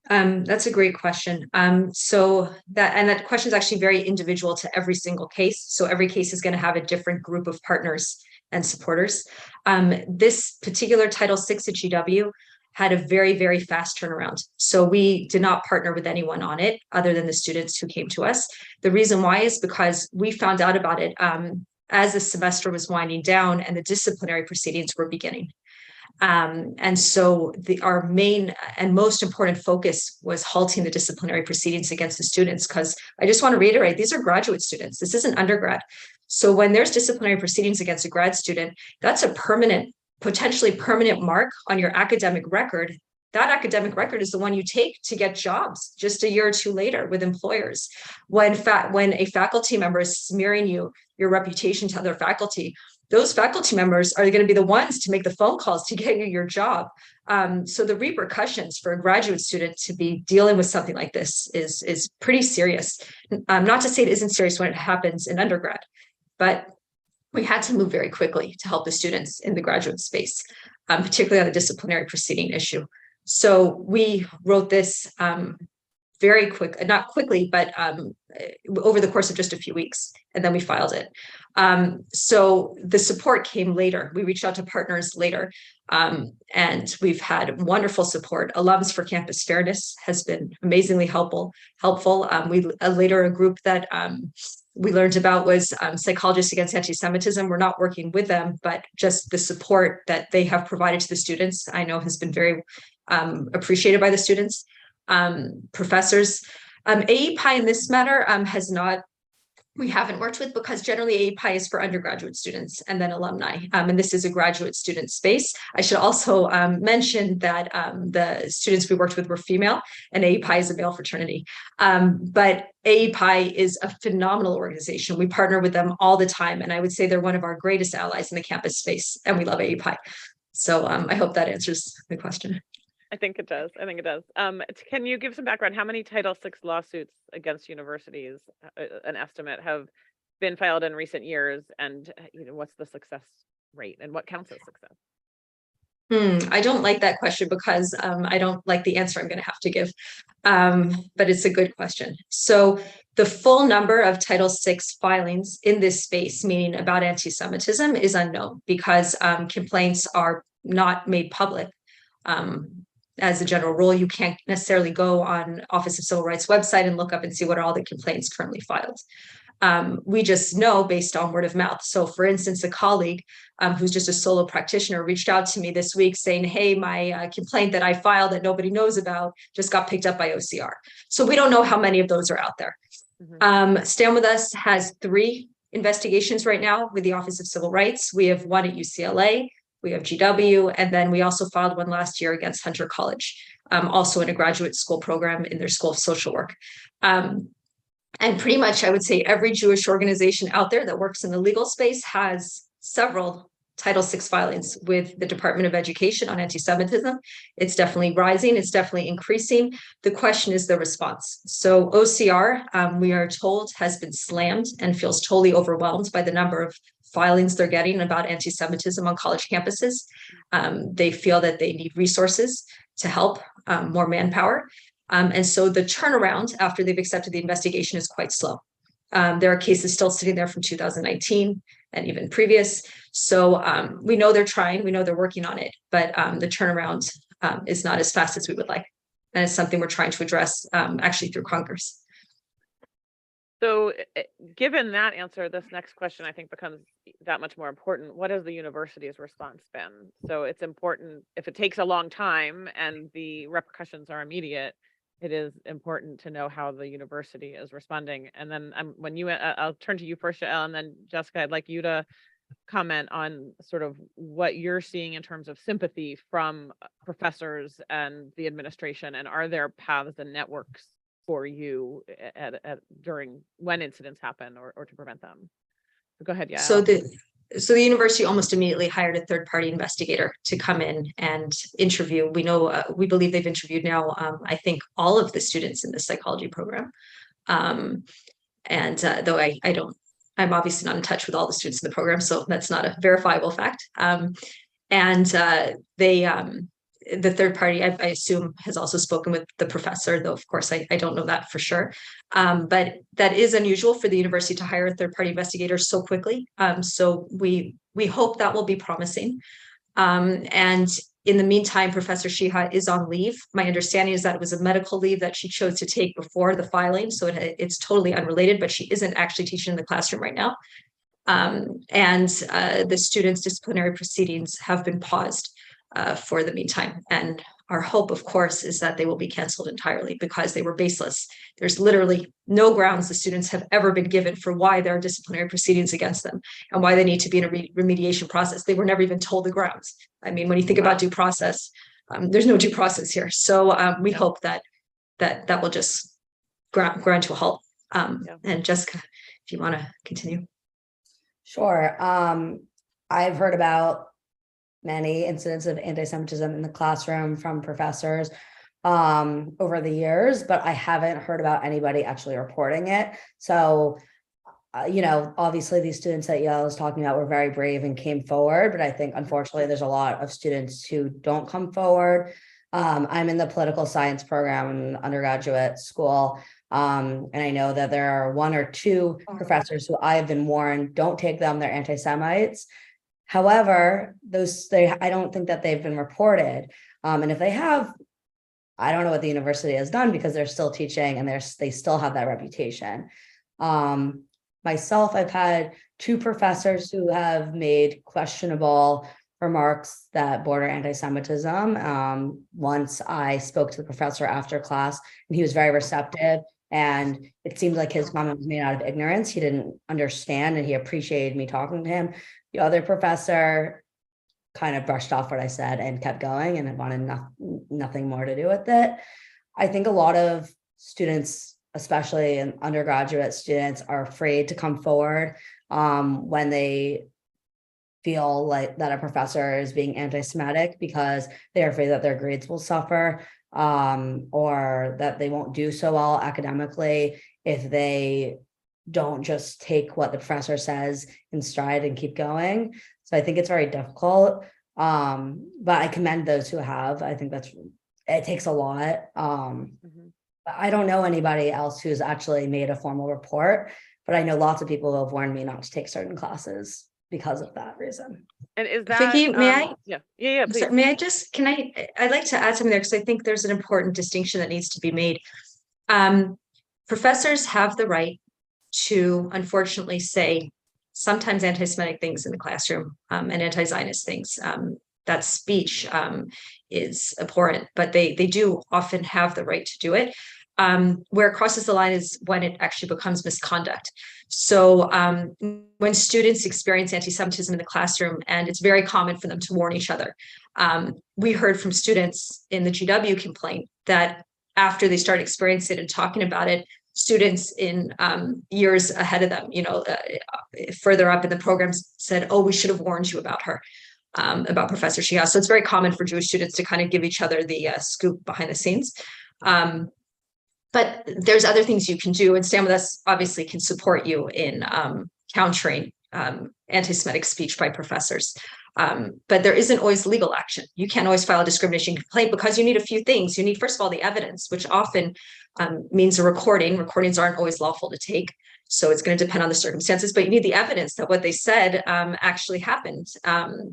That's a great question. So that question is actually very individual to every single case. So every case is going to have a different group of partners and supporters. This particular Title VI at GW had a very, very fast turnaround. So we did not partner with anyone on it other than the students who came to us. The reason why is because we found out about it as the semester was winding down and the disciplinary proceedings were beginning. And so our main and most important focus was halting the disciplinary proceedings against the students, because I just want to reiterate, these are graduate students. This isn't undergrad. So when there's disciplinary proceedings against a grad student, that's a potentially permanent mark on your academic record. That academic record is the one you take to get jobs just a year or two later with employers. When a faculty member is smearing your reputation to other faculty, those faculty members are going to be the ones to make the phone calls to get you your job. So the repercussions for a graduate student to be dealing with something like this is pretty serious. Not to say it isn't serious when it happens in undergrad, but we had to move very quickly to help the students in the graduate space, particularly on the disciplinary proceeding issue. So we wrote this very quick, not quickly, but over the course of just a few weeks, and then we filed it. So the support came later. We reached out to partners later, and we've had wonderful support. Alums for Campus Fairness has been amazingly helpful. Later a group that we learned about was Psychologists Against Anti-Semitism. We're not working with them, but just the support that they have provided to the students, I know has been very appreciated by the students. Professors. AEPI in this matter we haven't worked with, because generally AEPI is for undergraduate students and then alumni, and this is a graduate student space. I should also mention that the students we worked with were female, and AEPI is a male fraternity. But AEPI is a phenomenal organization. We partner with them all the time, and I would say they're one of our greatest allies in the campus space, and we love AEPI. So I hope that answers the question. I think it does. Can you give some background? How many Title VI lawsuits against universities, an estimate, have been filed in recent years? And what's the success rate, and what counts as success? I don't like that question because I don't like the answer I'm going to have to give, but it's a good question. So the full number of Title VI filings in this space, meaning about anti-Semitism, is unknown because complaints are not made public. As a general rule, you can't necessarily go on Office of Civil Rights website and look up and see what are all the complaints currently filed. We just know based on word of mouth. So for instance, a colleague who's just a solo practitioner reached out to me this week saying, hey, my complaint that I filed that nobody knows about just got picked up by OCR. So we don't know how many of those are out there. Stand With Us has 3 investigations right now with the Office of Civil Rights. We have one at UCLA, we have GW, and then we also filed one last year against Hunter College, also in a graduate school program in their School of Social Work. And pretty much, I would say every Jewish organization out there that works in the legal space has several Title VI filings with the Department of Education on anti-Semitism. It's definitely rising. It's definitely increasing. The question is the response. So OCR, we are told, has been slammed and feels totally overwhelmed by the number of filings they're getting about anti-Semitism on college campuses. They feel that they need resources to help, more manpower. And so the turnaround after they've accepted the investigation is quite slow. There are cases still sitting there from 2019 and even previous. So we know they're trying, we know they're working on it, but the turnaround is not as fast as we would like. And it's something we're trying to address actually through Congress. So given that answer, this next question I think becomes that much more important. What has the university's response been? So it's important, if it takes a long time and the repercussions are immediate, it is important to know how the university is responding. And then when you, I'll turn to you first, Yael, and then Jessica, I'd like you to comment on sort of what you're seeing in terms of sympathy from professors and the administration, and are there paths and networks for you during when incidents happen or to prevent them? So go ahead, Yael. So the university almost immediately hired a third-party investigator to come in and interview. We know, we believe they've interviewed now, I think, all of the students in the psychology program. Though I don't, I'm obviously not in touch with all the students in the program, so that's not a verifiable fact. The third party, I assume, has also spoken with the professor, though, of course, I don't know that for sure. But that is unusual for the university to hire a third party investigator so quickly. So we hope that will be promising. And in the meantime, Professor Shiha is on leave. My understanding is that it was a medical leave that she chose to take before the filing. So it's totally unrelated, but she isn't actually teaching in the classroom right now. The students' disciplinary proceedings have been paused for the meantime. And our hope, of course, is that they will be canceled entirely because they were baseless. There's literally no grounds the students have ever been given for why there are disciplinary proceedings against them and why they need to be in a remediation process. They were never even told the grounds. I mean, when you think about due process, there's no due process here. So we hope that will just grind to a halt. And Jessica, if you want to continue. Sure. I've heard about many incidents of anti-Semitism in the classroom from professors over the years, but I haven't heard about anybody actually reporting it. So, obviously these students that Yael was talking about were very brave and came forward, but I think unfortunately there's a lot of students who don't come forward. I'm in the political science program in undergraduate school. And I know that there are 1 or 2 professors who I have been warned, don't take them, they're anti-Semites. However, I don't think that they've been reported. And if they have, I don't know what the university has done because they're still teaching and they still have that reputation. Myself, I've had 2 professors who have made questionable remarks that border anti-Semitism. Once I spoke to the professor after class and he was very receptive, and it seemed like his comment was made out of ignorance. He didn't understand and he appreciated me talking to him. The other professor kind of brushed off what I said and kept going and wanted nothing more to do with it. I think a lot of students, especially in undergraduate students, are afraid to come forward when they feel like that a professor is being anti-Semitic because they're afraid that their grades will suffer or that they won't do so well academically if they don't just take what the professor says in stride and keep going. So I think it's very difficult. But I commend those who have. I think it takes a lot. But I don't know anybody else who's actually made a formal report, but I know lots of people who have warned me not to take certain classes because of that reason. And is that Vicky, may I? Yeah, please. Sorry, may I just, I'd like to add something there because I think there's an important distinction that needs to be made. Professors have the right to unfortunately say sometimes anti-Semitic things in the classroom and anti-Zionist things. That speech is abhorrent, but they do often have the right to do it. Where it crosses the line is when it actually becomes misconduct. So when students experience anti-Semitism in the classroom, and it's very common for them to warn each other. We heard from students in the GW complaint that after they started experiencing it and talking about it, students in years ahead of them, further up in the programs said, oh, we should have warned you about her. About Professor Shihab. So it's very common for Jewish students to kind of give each other the scoop behind the scenes. But there's other things you can do, and Stand With Us obviously can support you in countering anti-Semitic speech by professors. But there isn't always legal action. You can't always file a discrimination complaint because you need a few things. You need, first of all, the evidence, which often means a recording. Recordings aren't always lawful to take. So it's going to depend on the circumstances, but you need the evidence that what they said actually happened,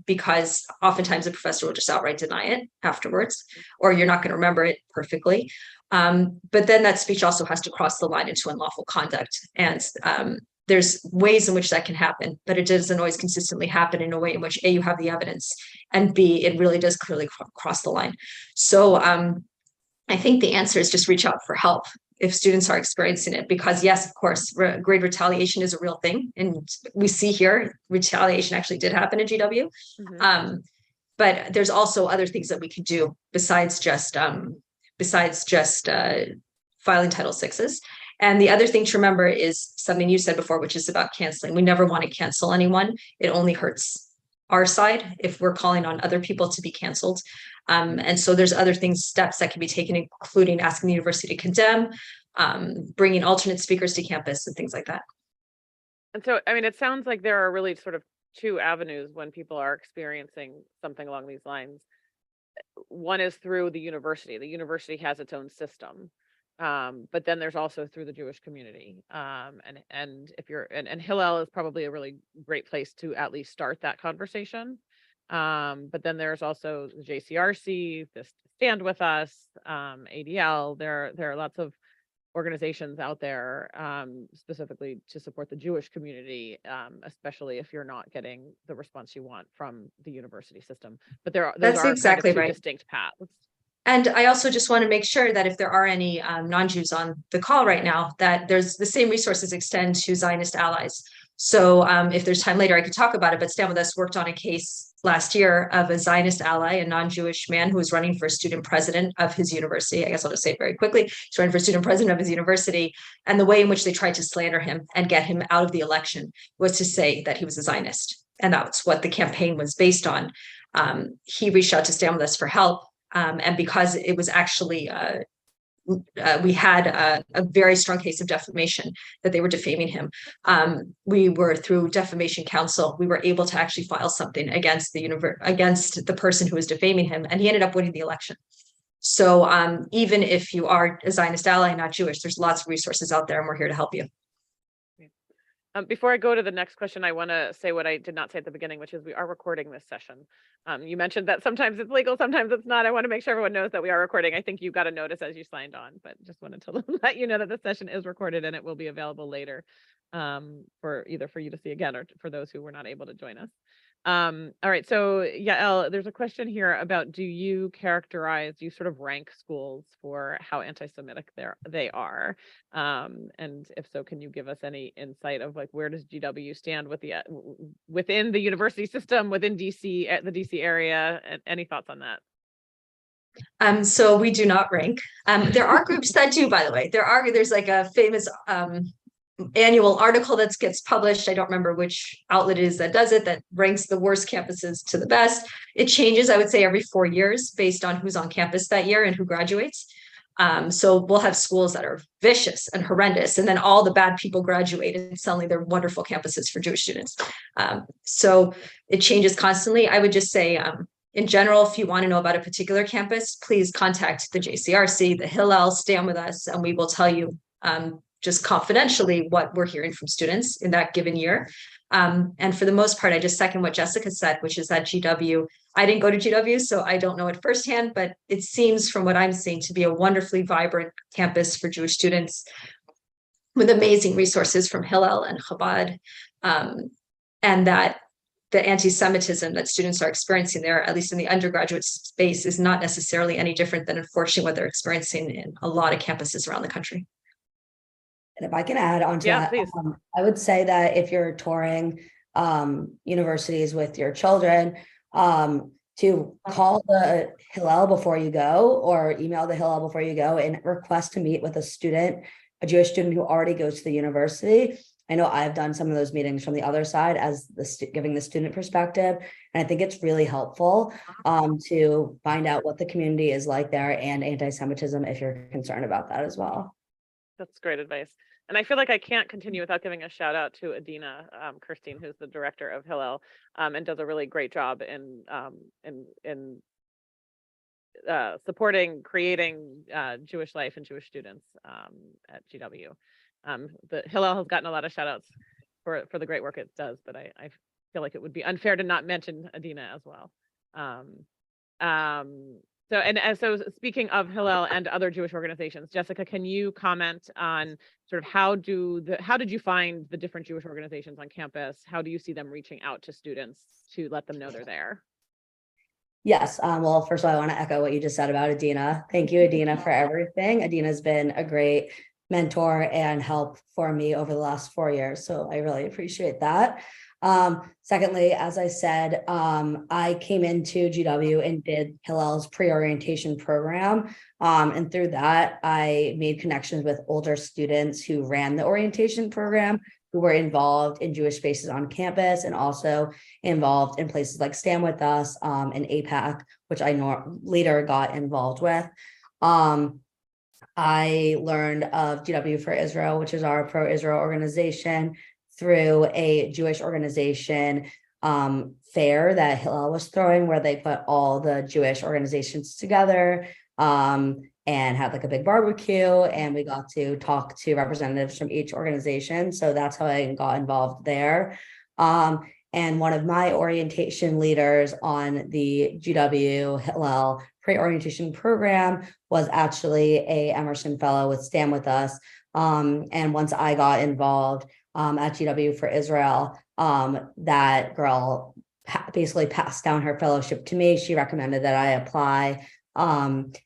because oftentimes the professor will just outright deny it afterwards, or you're not going to remember it perfectly. But then that speech also has to cross the line into unlawful conduct. And there's ways in which that can happen, but it doesn't always consistently happen in a way in which A, you have the evidence, and B, it really does clearly cross the line. So I think the answer is just reach out for help if students are experiencing it, because yes, of course, grade retaliation is a real thing. And we see here, retaliation actually did happen at GW. Mm-hmm. But there's also other things that we could do besides just filing Title VIs. And the other thing to remember is something you said before, which is about canceling. We never want to cancel anyone. It only hurts our side if we're calling on other people to be canceled. And so there's other steps that can be taken, including asking the university to condemn, bringing alternate speakers to campus and things like that. And so, I mean, it sounds like there are really sort of two avenues when people are experiencing something along these lines. One is through the university. The university has its own system. But then there's also through the Jewish community. And if you're, and Hillel is probably a really great place to at least start that conversation. But then there's also the JCRC, this Stand With Us, ADL. There are lots of organizations out there specifically to support the Jewish community, especially if you're not getting the response you want from the university system. But those are exactly kind of two distinct paths. And I also just want to make sure that if there are any non-Jews on the call right now, that there's the same resources extend to Zionist allies. So if there's time later, I could talk about it, but Stand With Us worked on a case last year of a Zionist ally, a non-Jewish man who was running for student president of his university. I guess I'll just say it very quickly. He's running for student president of his university. And the way in which they tried to slander him and get him out of the election was to say that he was a Zionist. And that's what the campaign was based on. He reached out to Stand With Us for help. And because it was actually, we had a very strong case of defamation that they were defaming him. We were through defamation counsel. We were able to actually file something against the person who was defaming him, and he ended up winning the election. So even if you are a Zionist ally, not Jewish, there's lots of resources out there, and we're here to help you. Before I go to the next question, I want to say what I did not say at the beginning, which is we are recording this session. You mentioned that sometimes it's legal, sometimes it's not. I want to make sure everyone knows that we are recording. I think you got a notice as you signed on, but just wanted to let you know that the session is recorded and it will be available later for you to see again or for those who were not able to join us. All right, so Yael, there's a question here about do you sort of rank schools for how anti-Semitic they are? And if so, can you give us any insight of like where does GW stand within the university system, within DC, the DC area? Any thoughts on that? So we do not rank. There are groups that do, by the way. There's like a famous annual article that gets published. I don't remember which outlet it is that does it, that ranks the worst campuses to the best. It changes, I would say, every 4 years based on who's on campus that year and who graduates. So we'll have schools that are vicious and horrendous, and then all the bad people graduate and suddenly they're wonderful campuses for Jewish students. So it changes constantly. I would just say, in general, if you want to know about a particular campus, please contact the JCRC, the Hillel, Stand With Us, and we will tell you just confidentially what we're hearing from students in that given year. And for the most part, I just second what Jessica said, which is that GW, I didn't go to GW, so I don't know it firsthand, but it seems from what I'm seeing to be a wonderfully vibrant campus for Jewish students. with amazing resources from Hillel and Chabad, and that the anti-Semitism that students are experiencing there, at least in the undergraduate space, is not necessarily any different than, unfortunately, what they're experiencing in a lot of campuses around the country. And if I can add on to Yeah, that, please. I would say that if you're touring universities with your children, to call the Hillel before you go, or email the Hillel before you go and request to meet with a student, a Jewish student who already goes to the university. I know I've done some of those meetings from the other side as giving the student perspective. And I think it's really helpful to find out what the community is like there and anti-Semitism if you're concerned about that as well. That's great advice. And I feel like I can't continue without giving a shout out to Adina Kirstein, who's the director of Hillel, and does a really great job in supporting, creating Jewish life and Jewish students at GW. The Hillel has gotten a lot of shout outs for the great work it does, but I feel like it would be unfair to not mention Adina as well. So speaking of Hillel and other Jewish organizations, Jessica, can you comment on sort of how did you find the different Jewish organizations on campus? How do you see them reaching out to students to let them know they're there? Yes. Well, first of all, I want to echo what you just said about Adina. Thank you, Adina, for everything. Adina's been a great mentor and help for me over the last 4 years. So I really appreciate that. Secondly, as I said, I came into GW and did Hillel's pre-orientation program. And through that, I made connections with older students who ran the orientation program, who were involved in Jewish spaces on campus and also involved in places like StandWithUs and APAC, which I later got involved with. I learned of GW for Israel, which is our pro-Israel organization, through a Jewish organization fair that Hillel was throwing, where they put all the Jewish organizations together and had like a big barbecue, and we got to talk to representatives from each organization. So that's how I got involved there. And one of my orientation leaders on the GW Hillel pre-orientation program was actually a Emerson Fellow with StandWithUs. And once I got involved at GW for Israel, that girl basically passed down her fellowship to me. She recommended that I apply. And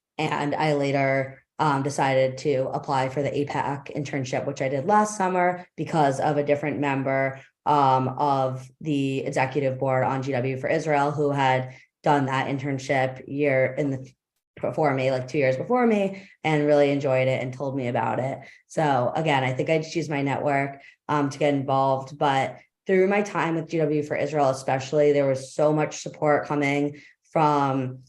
I later decided to apply for the APAC internship, which I did last summer because of a different member of the executive board on GW for Israel who had done that internship before me, like 2 years before me, and really enjoyed it and told me about it. So again, I think I just used my network to get involved, but through my time with GW for Israel, especially, there was so much support coming from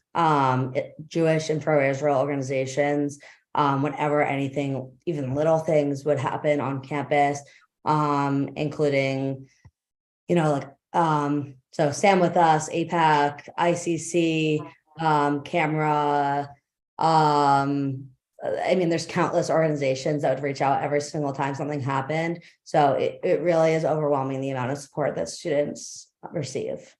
Jewish and pro-Israel organizations whenever anything, even little things would happen on campus, including, so StandWithUs, APAC, ICC, Camera. I mean, there's countless organizations that would reach out every single time something happened. So it really is overwhelming the amount of support that students receive.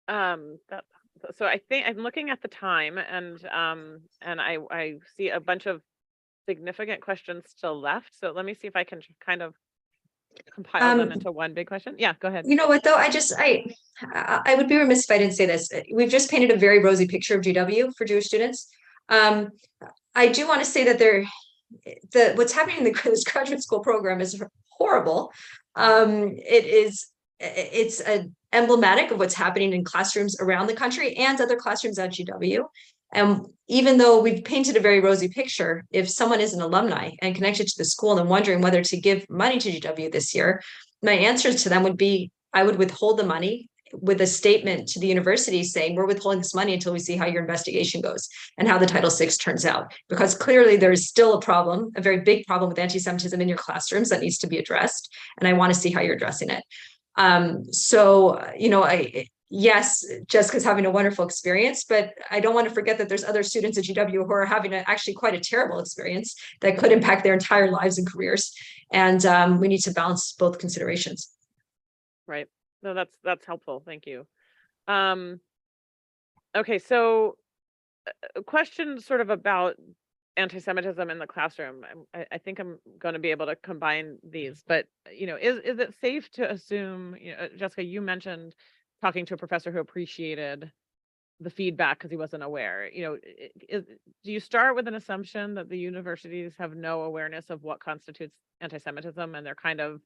So I think I'm looking at the time, and I see a bunch of significant questions still left. So let me see if I can kind of compile them into one big question. Yeah, go ahead. You know what, though? I would be remiss if I didn't say this. We've just painted a very rosy picture of GW for Jewish students. I do want to say that what's happening in this graduate school program is horrible. It's emblematic of what's happening in classrooms around the country and other classrooms at GW. And even though we've painted a very rosy picture, if someone is an alumni and connected to the school and wondering whether to give money to GW this year, my answer to them would be, I would withhold the money with a statement to the university saying, we're withholding this money until we see how your investigation goes and how the Title VI turns out. Because clearly there is still a problem, a very big problem with anti-Semitism in your classrooms that needs to be addressed. And I want to see how you're addressing it. Yes, Jessica's having a wonderful experience, but I don't want to forget that there's other students at GW who are having actually quite a terrible experience that could impact their entire lives and careers. And we need to balance both considerations. Right. No, that's helpful. Thank you. Okay, so a question sort of about anti-Semitism in the classroom, I think I'm going to be able to combine these, but is it safe to assume, Jessica, you mentioned talking to a professor who appreciated the feedback because he wasn't aware, do you start with an assumption that the universities have no awareness of what constitutes anti-Semitism and they're kind of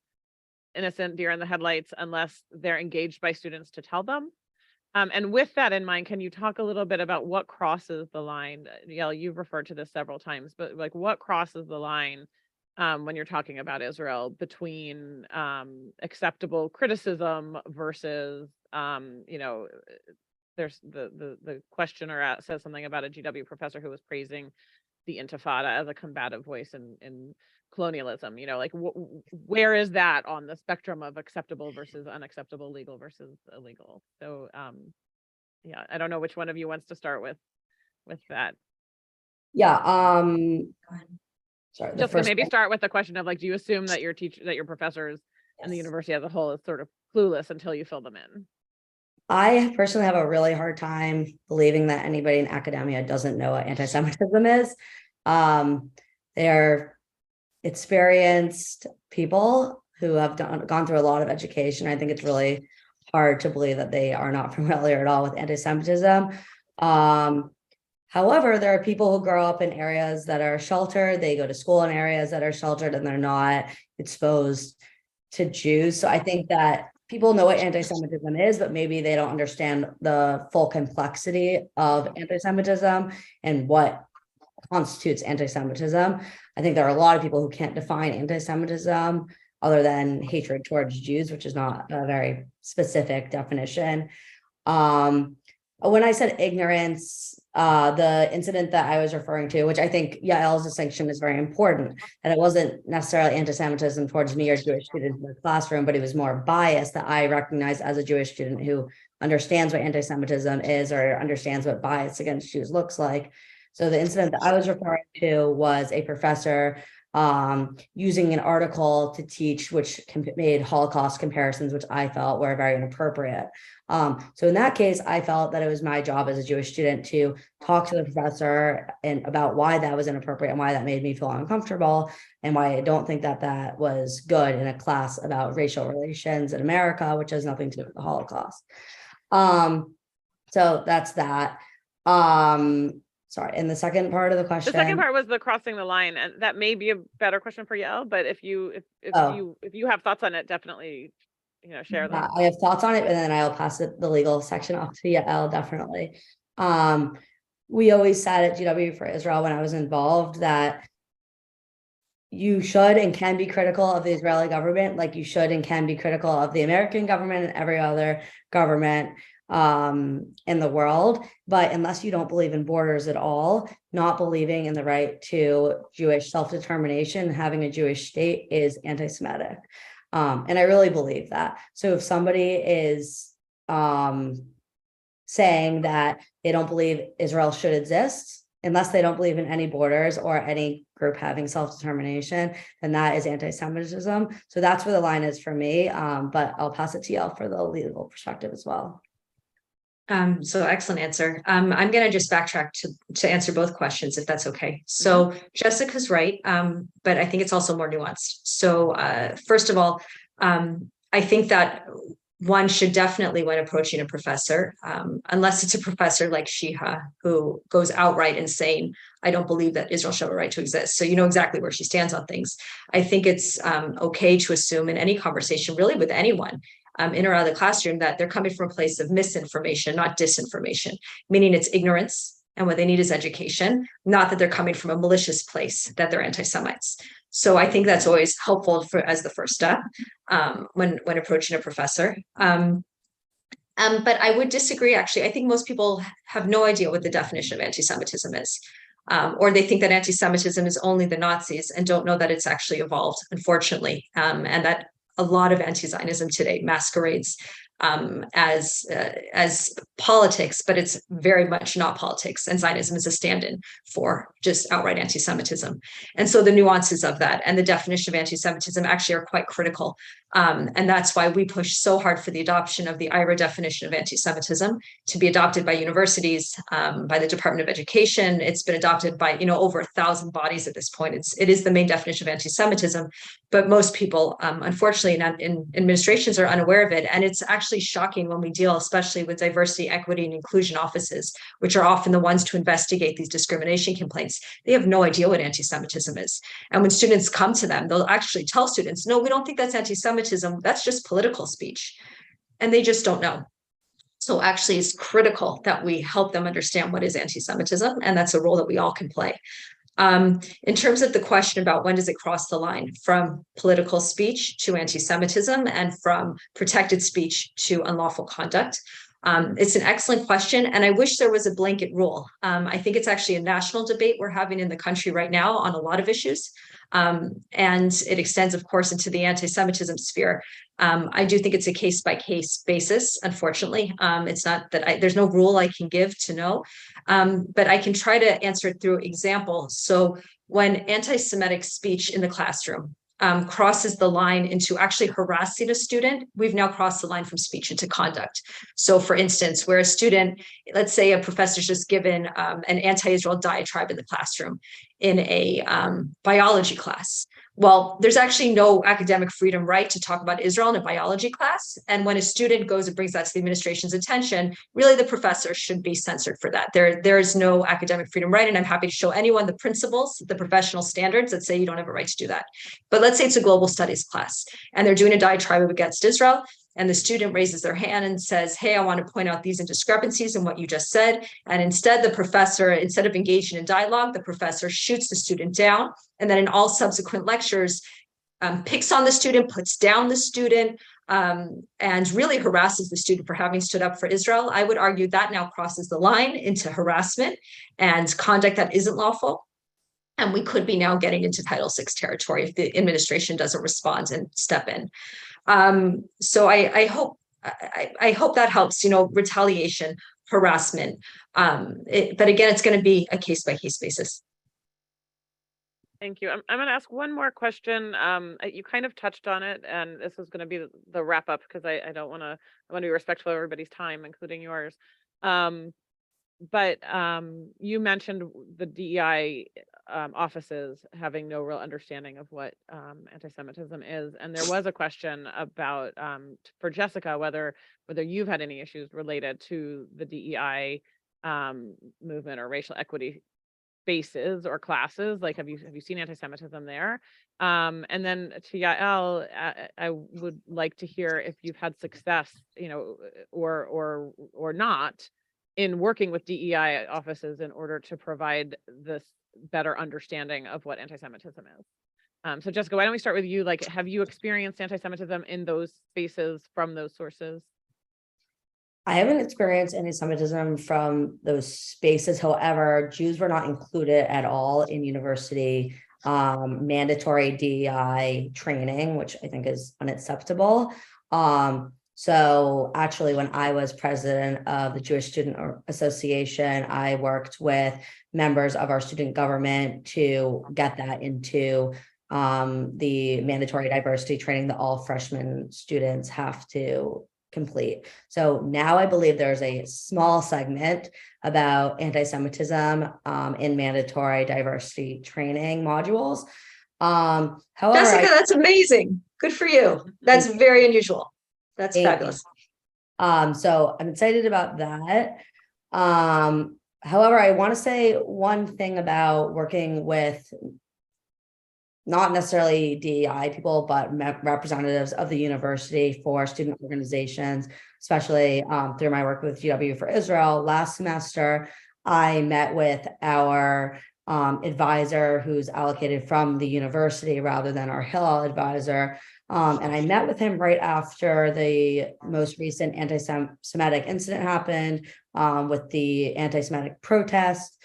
innocent deer in the headlights unless they're engaged by students to tell them? And with that in mind, can you talk a little bit about what crosses the line? Yael, you've referred to this several times, but like what crosses the line when you're talking about Israel between acceptable criticism versus, there's the questioner says something about a GW professor who was praising the Intifada as a combative voice in colonialism, like where is that on the spectrum of acceptable versus unacceptable, legal versus illegal? So yeah, I don't know which one of you wants to start with that. Yeah. Sorry. Just to maybe start with the question of like, do you assume that your professors and the university as a whole is sort of clueless until you fill them in? I personally have a really hard time believing that anybody in academia doesn't know what anti-Semitism is. They're experienced people who have gone through a lot of education. I think it's really hard to believe that they are not familiar at all with anti-Semitism. However, there are people who grow up in areas that are sheltered. They go to school in areas that are sheltered and they're not exposed to Jews. So I think that people know what anti-Semitism is, but maybe they don't understand the full complexity of anti-Semitism and what constitutes anti-Semitism. I think there are a lot of people who can't define anti-Semitism other than hatred towards Jews, which is not a very specific definition. When I said ignorance, the incident that I was referring to, which I think Yael's distinction is very important, and it wasn't necessarily anti-Semitism towards me or Jewish students in the classroom, but it was more bias that I recognize as a Jewish student who understands what anti-Semitism is or understands what bias against Jews looks like. So the incident that I was referring to was a professor using an article to teach, which made Holocaust comparisons, which I felt were very inappropriate. So in that case, I felt that it was my job as a Jewish student to talk to the professor and about why that was inappropriate and why that made me feel uncomfortable and why I don't think that that was good in a class about racial relations in America, which has nothing to do with the Holocaust. So that's that. Sorry, and the second part of the question. The second part was the crossing the line, and that may be a better question for Yael, but if you have thoughts on it, definitely share them. I have thoughts on it, and then I'll pass the legal section off to Yael, definitely. We always said at GW for Israel when I was involved that you should and can be critical of the Israeli government, like you should and can be critical of the American government and every other government in the world. But unless you don't believe in borders at all, not believing in the right to Jewish self-determination, having a Jewish state is anti-Semitic. And I really believe that. So if somebody is saying that they don't believe Israel should exist, unless they don't believe in any borders or any group having self-determination, then that is anti-Semitism. So that's where the line is for me. But I'll pass it to Yael for the legal perspective as well. So excellent answer. I'm going to just backtrack to answer both questions, if that's okay. So Jessica's right, but I think it's also more nuanced. So first of all, I think that one should definitely, when approaching a professor, unless it's a professor like Shiha, who goes outright insane, I don't believe that Israel should have a right to exist. So you know exactly where she stands on things. I think it's okay to assume in any conversation, really with anyone, in or out of the classroom, that they're coming from a place of misinformation, not disinformation, meaning it's ignorance and what they need is education, not that they're coming from a malicious place, that they're anti-Semites. So I think that's always helpful as the first step when approaching a professor. But I would disagree, actually. I think most people have no idea what the definition of anti-Semitism is. Or they think that anti-Semitism is only the Nazis and don't know that it's actually evolved, unfortunately, and that a lot of anti-Zionism today masquerades as politics, but it's very much not politics. And Zionism is a stand-in for just outright anti-Semitism. And so the nuances of that and the definition of anti-Semitism actually are quite critical. And that's why we push so hard for the adoption of the IRA definition of anti-Semitism to be adopted by universities, by the Department of Education. It's been adopted by, over 1,000 bodies at this point. It is the main definition of anti-Semitism, but most people, unfortunately, in administrations are unaware of it. And it's actually shocking when we deal, especially with diversity, equity, and inclusion offices, which are often the ones to investigate these discrimination complaints. They have no idea what anti-Semitism is. And when students come to them, they'll actually tell students, no, we don't think that's anti-Semitism. That's just political speech. And they just don't know. So actually, it's critical that we help them understand what is anti-Semitism, and that's a role that we all can play. In terms of the question about when does it cross the line from political speech to anti-Semitism and from protected speech to unlawful conduct, it's an excellent question, and I wish there was a blanket rule. I think it's actually a national debate we're having in the country right now on a lot of issues. And it extends, of course, into the anti-Semitism sphere. I do think it's a case-by-case basis, unfortunately. It's not that there's no rule I can give to know, but I can try to answer it through example. So when anti-Semitic speech in the classroom crosses the line into actually harassing a student, we've now crossed the line from speech into conduct. So for instance, where a student, let's say a professor's just given an anti-Israel diatribe in the classroom in a biology class. Well, there's actually no academic freedom right to talk about Israel in a biology class. And when a student goes and brings that to the administration's attention, really the professor should be censored for that. There is no academic freedom right. And I'm happy to show anyone the principles, the professional standards that say you don't have a right to do that. But let's say it's a global studies class and they're doing a diatribe against Israel. And the student raises their hand and says, hey, I want to point out these discrepancies in what you just said. And instead, the professor, instead of engaging in dialogue, the professor shoots the student down. And then in all subsequent lectures, picks on the student, puts down the student, and really harasses the student for having stood up for Israel. I would argue that now crosses the line into harassment and conduct that isn't lawful. And we could be now getting into Title VI territory if the administration doesn't respond and step in. So I hope that helps, retaliation, harassment. But again, it's going to be a case-by-case basis. Thank you. I'm going to ask one more question. You kind of touched on it, and this is going to be the wrap up because I want to be respectful of everybody's time, including yours. But you mentioned the DEI offices having no real understanding of what anti-Semitism is, and there was a question about for Jessica whether you've had any issues related to the DEI movement or racial equity spaces or classes. Like, have you seen anti-Semitism there? And then to Yael, I would like to hear if you've had success, or not, in working with DEI offices in order to provide this better understanding of what anti-Semitism is. So Jessica, why don't we start with you? Like, have you experienced anti-Semitism in those spaces from those sources? I haven't experienced anti-Semitism from those spaces. However, Jews were not included at all in university mandatory DEI training, which I think is unacceptable. So actually, when I was president of the Jewish Student Association, I worked with members of our student government to get that into the mandatory diversity training that all freshman students have to complete. So now I believe there's a small segment about anti-Semitism in mandatory diversity training modules. However, Jessica, that's amazing. Good for you. That's very unusual. That's fabulous. So I'm excited about that. However, I want to say one thing about working with not necessarily DEI people, but representatives of the university for student organizations, especially through my work with GW for Israel. Last semester, I met with our advisor who's allocated from the university rather than our Hillel advisor. And I met with him right after the most recent anti-Semitic incident happened with the anti-Semitic protest.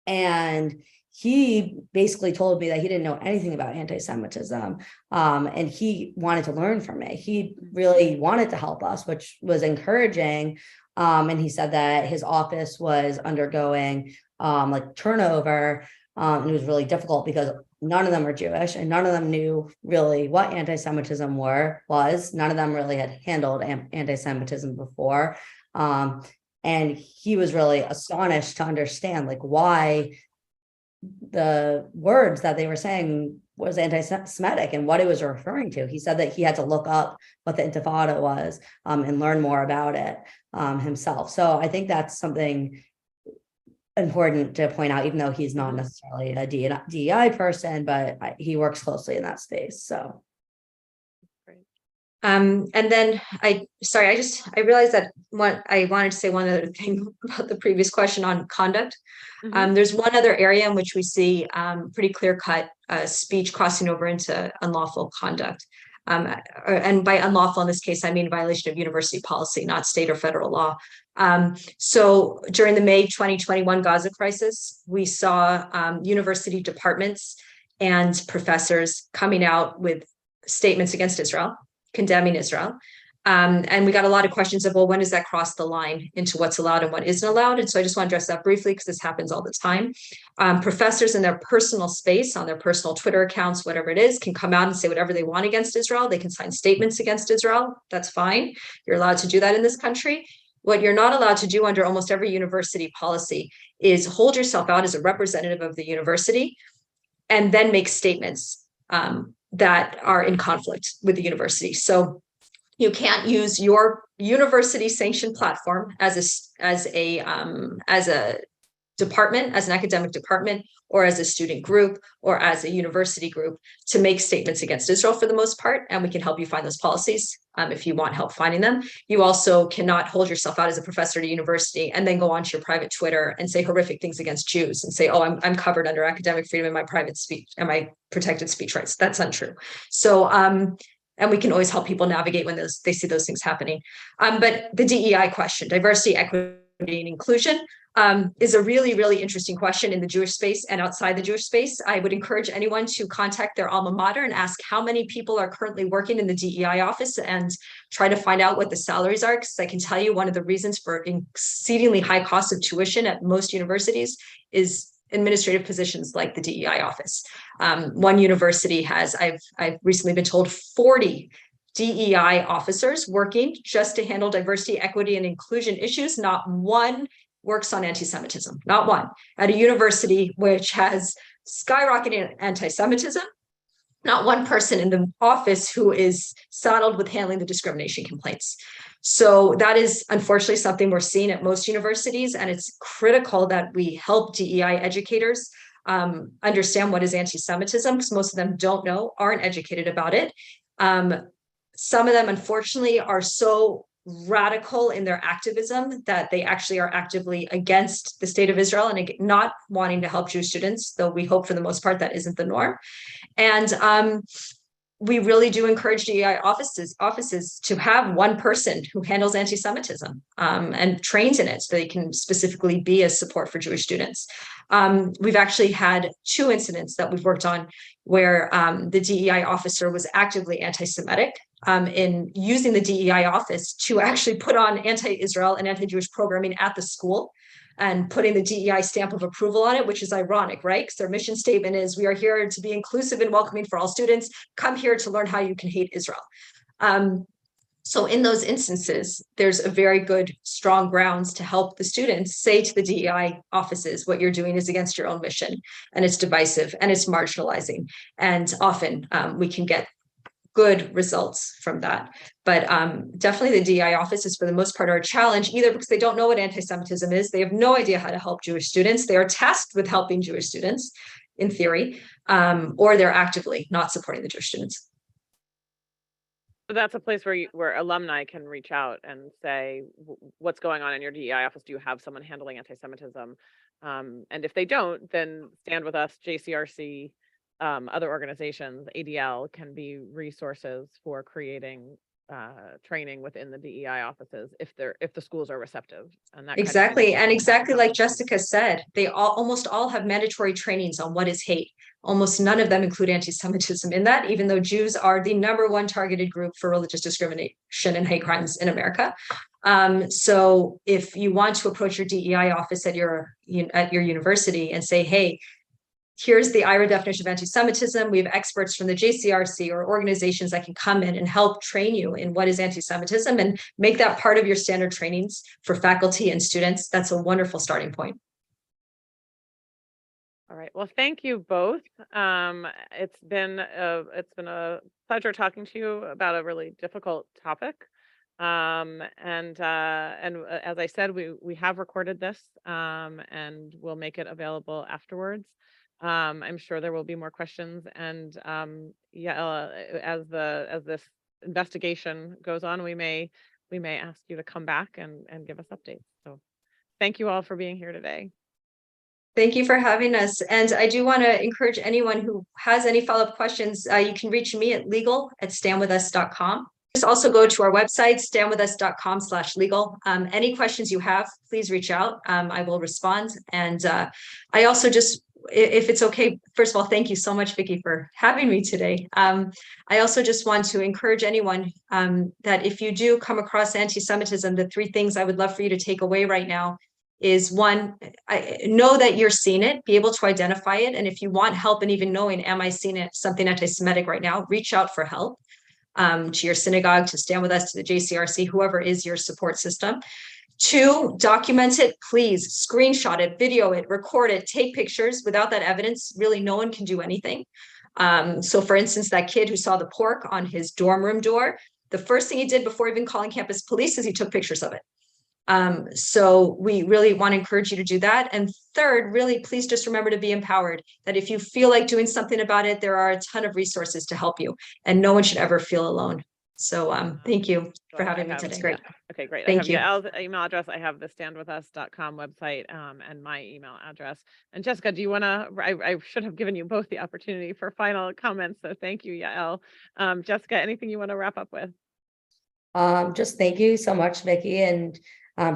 And he basically told me that he didn't know anything about anti-Semitism, and he wanted to learn from me. He really wanted to help us, which was encouraging. And he said that his office was undergoing like turnover, and it was really difficult because none of them were Jewish and none of them knew really what anti-Semitism was. None of them really had handled anti-Semitism before. And he was really astonished to understand like why the words that they were saying was anti-Semitic and what it was referring to. He said that he had to look up what the Intifada was and learn more about it himself. So I think that's something important to point out, even though he's not necessarily a DEI person, but he works closely in that space. So. And then I realized that I wanted to say one other thing about the previous question on conduct. There's one other area in which we see pretty clear-cut speech crossing over into unlawful conduct. And by unlawful in this case, I mean violation of university policy, not state or federal law. So during the May 2021 Gaza crisis, we saw university departments and professors coming out with statements against Israel, condemning Israel. And we got a lot of questions of, well, when does that cross the line into what's allowed and what isn't allowed? And so I just want to address that briefly because this happens all the time. Professors in their personal space, on their personal Twitter accounts, whatever it is, can come out and say whatever they want against Israel. They can sign statements against Israel. That's fine. You're allowed to do that in this country. What you're not allowed to do under almost every university policy is hold yourself out as a representative of the university and then make statements that are in conflict with the university. So you can't use your university sanctioned platform as a department, as an academic department, or as a student group, or as a university group to make statements against Israel for the most part. And we can help you find those policies if you want help finding them. You also cannot hold yourself out as a professor at a university and then go onto your private Twitter and say horrific things against Jews and say, oh, I'm covered under academic freedom in my private speech and my protected speech rights. That's untrue. So, and we can always help people navigate when they see those things happening. But the DEI question, diversity, equity, and inclusion, is a really, really interesting question in the Jewish space and outside the Jewish space. I would encourage anyone to contact their alma mater and ask how many people are currently working in the DEI office and try to find out what the salaries are. Because I can tell you one of the reasons for exceedingly high cost of tuition at most universities is administrative positions like the DEI office. One university has, I've recently been told, 40 DEI officers working just to handle diversity, equity, and inclusion issues. Not one works on anti-Semitism, not one. At a university which has skyrocketing anti-Semitism, not one person in the office who is saddled with handling the discrimination complaints. So that is unfortunately something we're seeing at most universities, and it's critical that we help DEI educators understand what is anti-Semitism, because most of them don't know, aren't educated about it. Some of them, unfortunately, are so radical in their activism that they actually are actively against the state of Israel and not wanting to help Jewish students, though we hope for the most part that isn't the norm. And we really do encourage DEI offices to have one person who handles anti-Semitism and trains in it so they can specifically be a support for Jewish students. We've actually had 2 incidents that we've worked on where the DEI officer was actively anti-Semitic in using the DEI office to actually put on anti-Israel and anti-Jewish programming at the school and putting the DEI stamp of approval on it, which is ironic, right? Because their mission statement is, we are here to be inclusive and welcoming for all students. Come here to learn how you can hate Israel. So in those instances, there's a very good, strong grounds to help the students say to the DEI offices, what you're doing is against your own mission, and it's divisive, and it's marginalizing. And often we can get good results from that. But definitely the DEI offices, for the most part, are a challenge, either because they don't know what anti-Semitism is, they have no idea how to help Jewish students, they are tasked with helping Jewish students, in theory, or they're actively not supporting the Jewish students. So that's a place where alumni can reach out and say, what's going on in your DEI office? Do you have someone handling anti-Semitism? And if they don't, then Stand With Us, JCRC, other organizations, ADL, can be resources for creating training within the DEI offices if the schools are receptive, and that Exactly. And exactly like Jessica. Jessica said, they almost all have mandatory trainings on what is hate. Almost none of them include anti-Semitism in that, even though Jews are the #1 targeted group for religious discrimination and hate crimes in America. So if you want to approach your DEI office at your university and say, hey, here's the IRA definition of anti-Semitism. We have experts from the JCRC or organizations that can come in and help train you in what is anti-Semitism and make that part of your standard trainings for faculty and students. That's a wonderful starting point. All right. Well, thank you both. It's been a pleasure talking to you about a really difficult topic. And as I said, we have recorded this, and we'll make it available afterwards. I'm sure there will be more questions, and as this investigation goes on, we may ask you to come back and give us updates. So thank you all for being here today. Thank you for having us. And I do want to encourage anyone who has any follow-up questions, you can reach me at legal@standwithus.com. Just also go to our website, standwithus.com/legal. Any questions you have, please reach out. I will respond. And I also just, if it's okay, first of all, thank you so much, Vicki, for having me today. I also just want to encourage anyone that if you do come across anti-Semitism, the 3 things I would love for you to take away right now is 1, know that you're seeing it, be able to identify it. And if you want help in even knowing, am I seeing it, something anti-Semitic right now, reach out for help. To your synagogue, to Stand With Us, to the JCRC, whoever is your support system. 2, document it, please. Screenshot it, video it, record it, take pictures. Without that evidence, really no one can do anything. So for instance, that kid who saw the pork on his dorm room door, the first thing he did before even calling campus police is he took pictures of it. So we really want to encourage you to do that. And 3rd, really, please just remember to be empowered, that if you feel like doing something about it, there are a ton of resources to help you, and no one should ever feel alone. So thank you for having me today. That's great. Okay, great. Thank I have you. Yael's email address. I have the standwithus.com website, and my email address. And Jessica, do you want to, I should have given you both the opportunity for final comments. So thank you, Yael. Jessica, anything you want to wrap up with? Just thank you so much, Vicki, and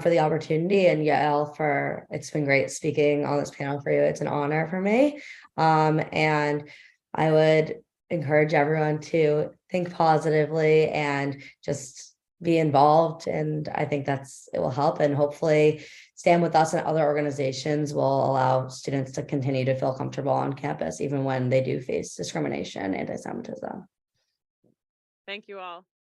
for the opportunity, and Yael, it's been great speaking on this panel for you. It's an honor for me. And I would encourage everyone to think positively and just be involved. And I think it will help, and hopefully Stand With Us and other organizations will allow students to continue to feel comfortable on campus, even when they do face discrimination, anti-Semitism. Thank you all.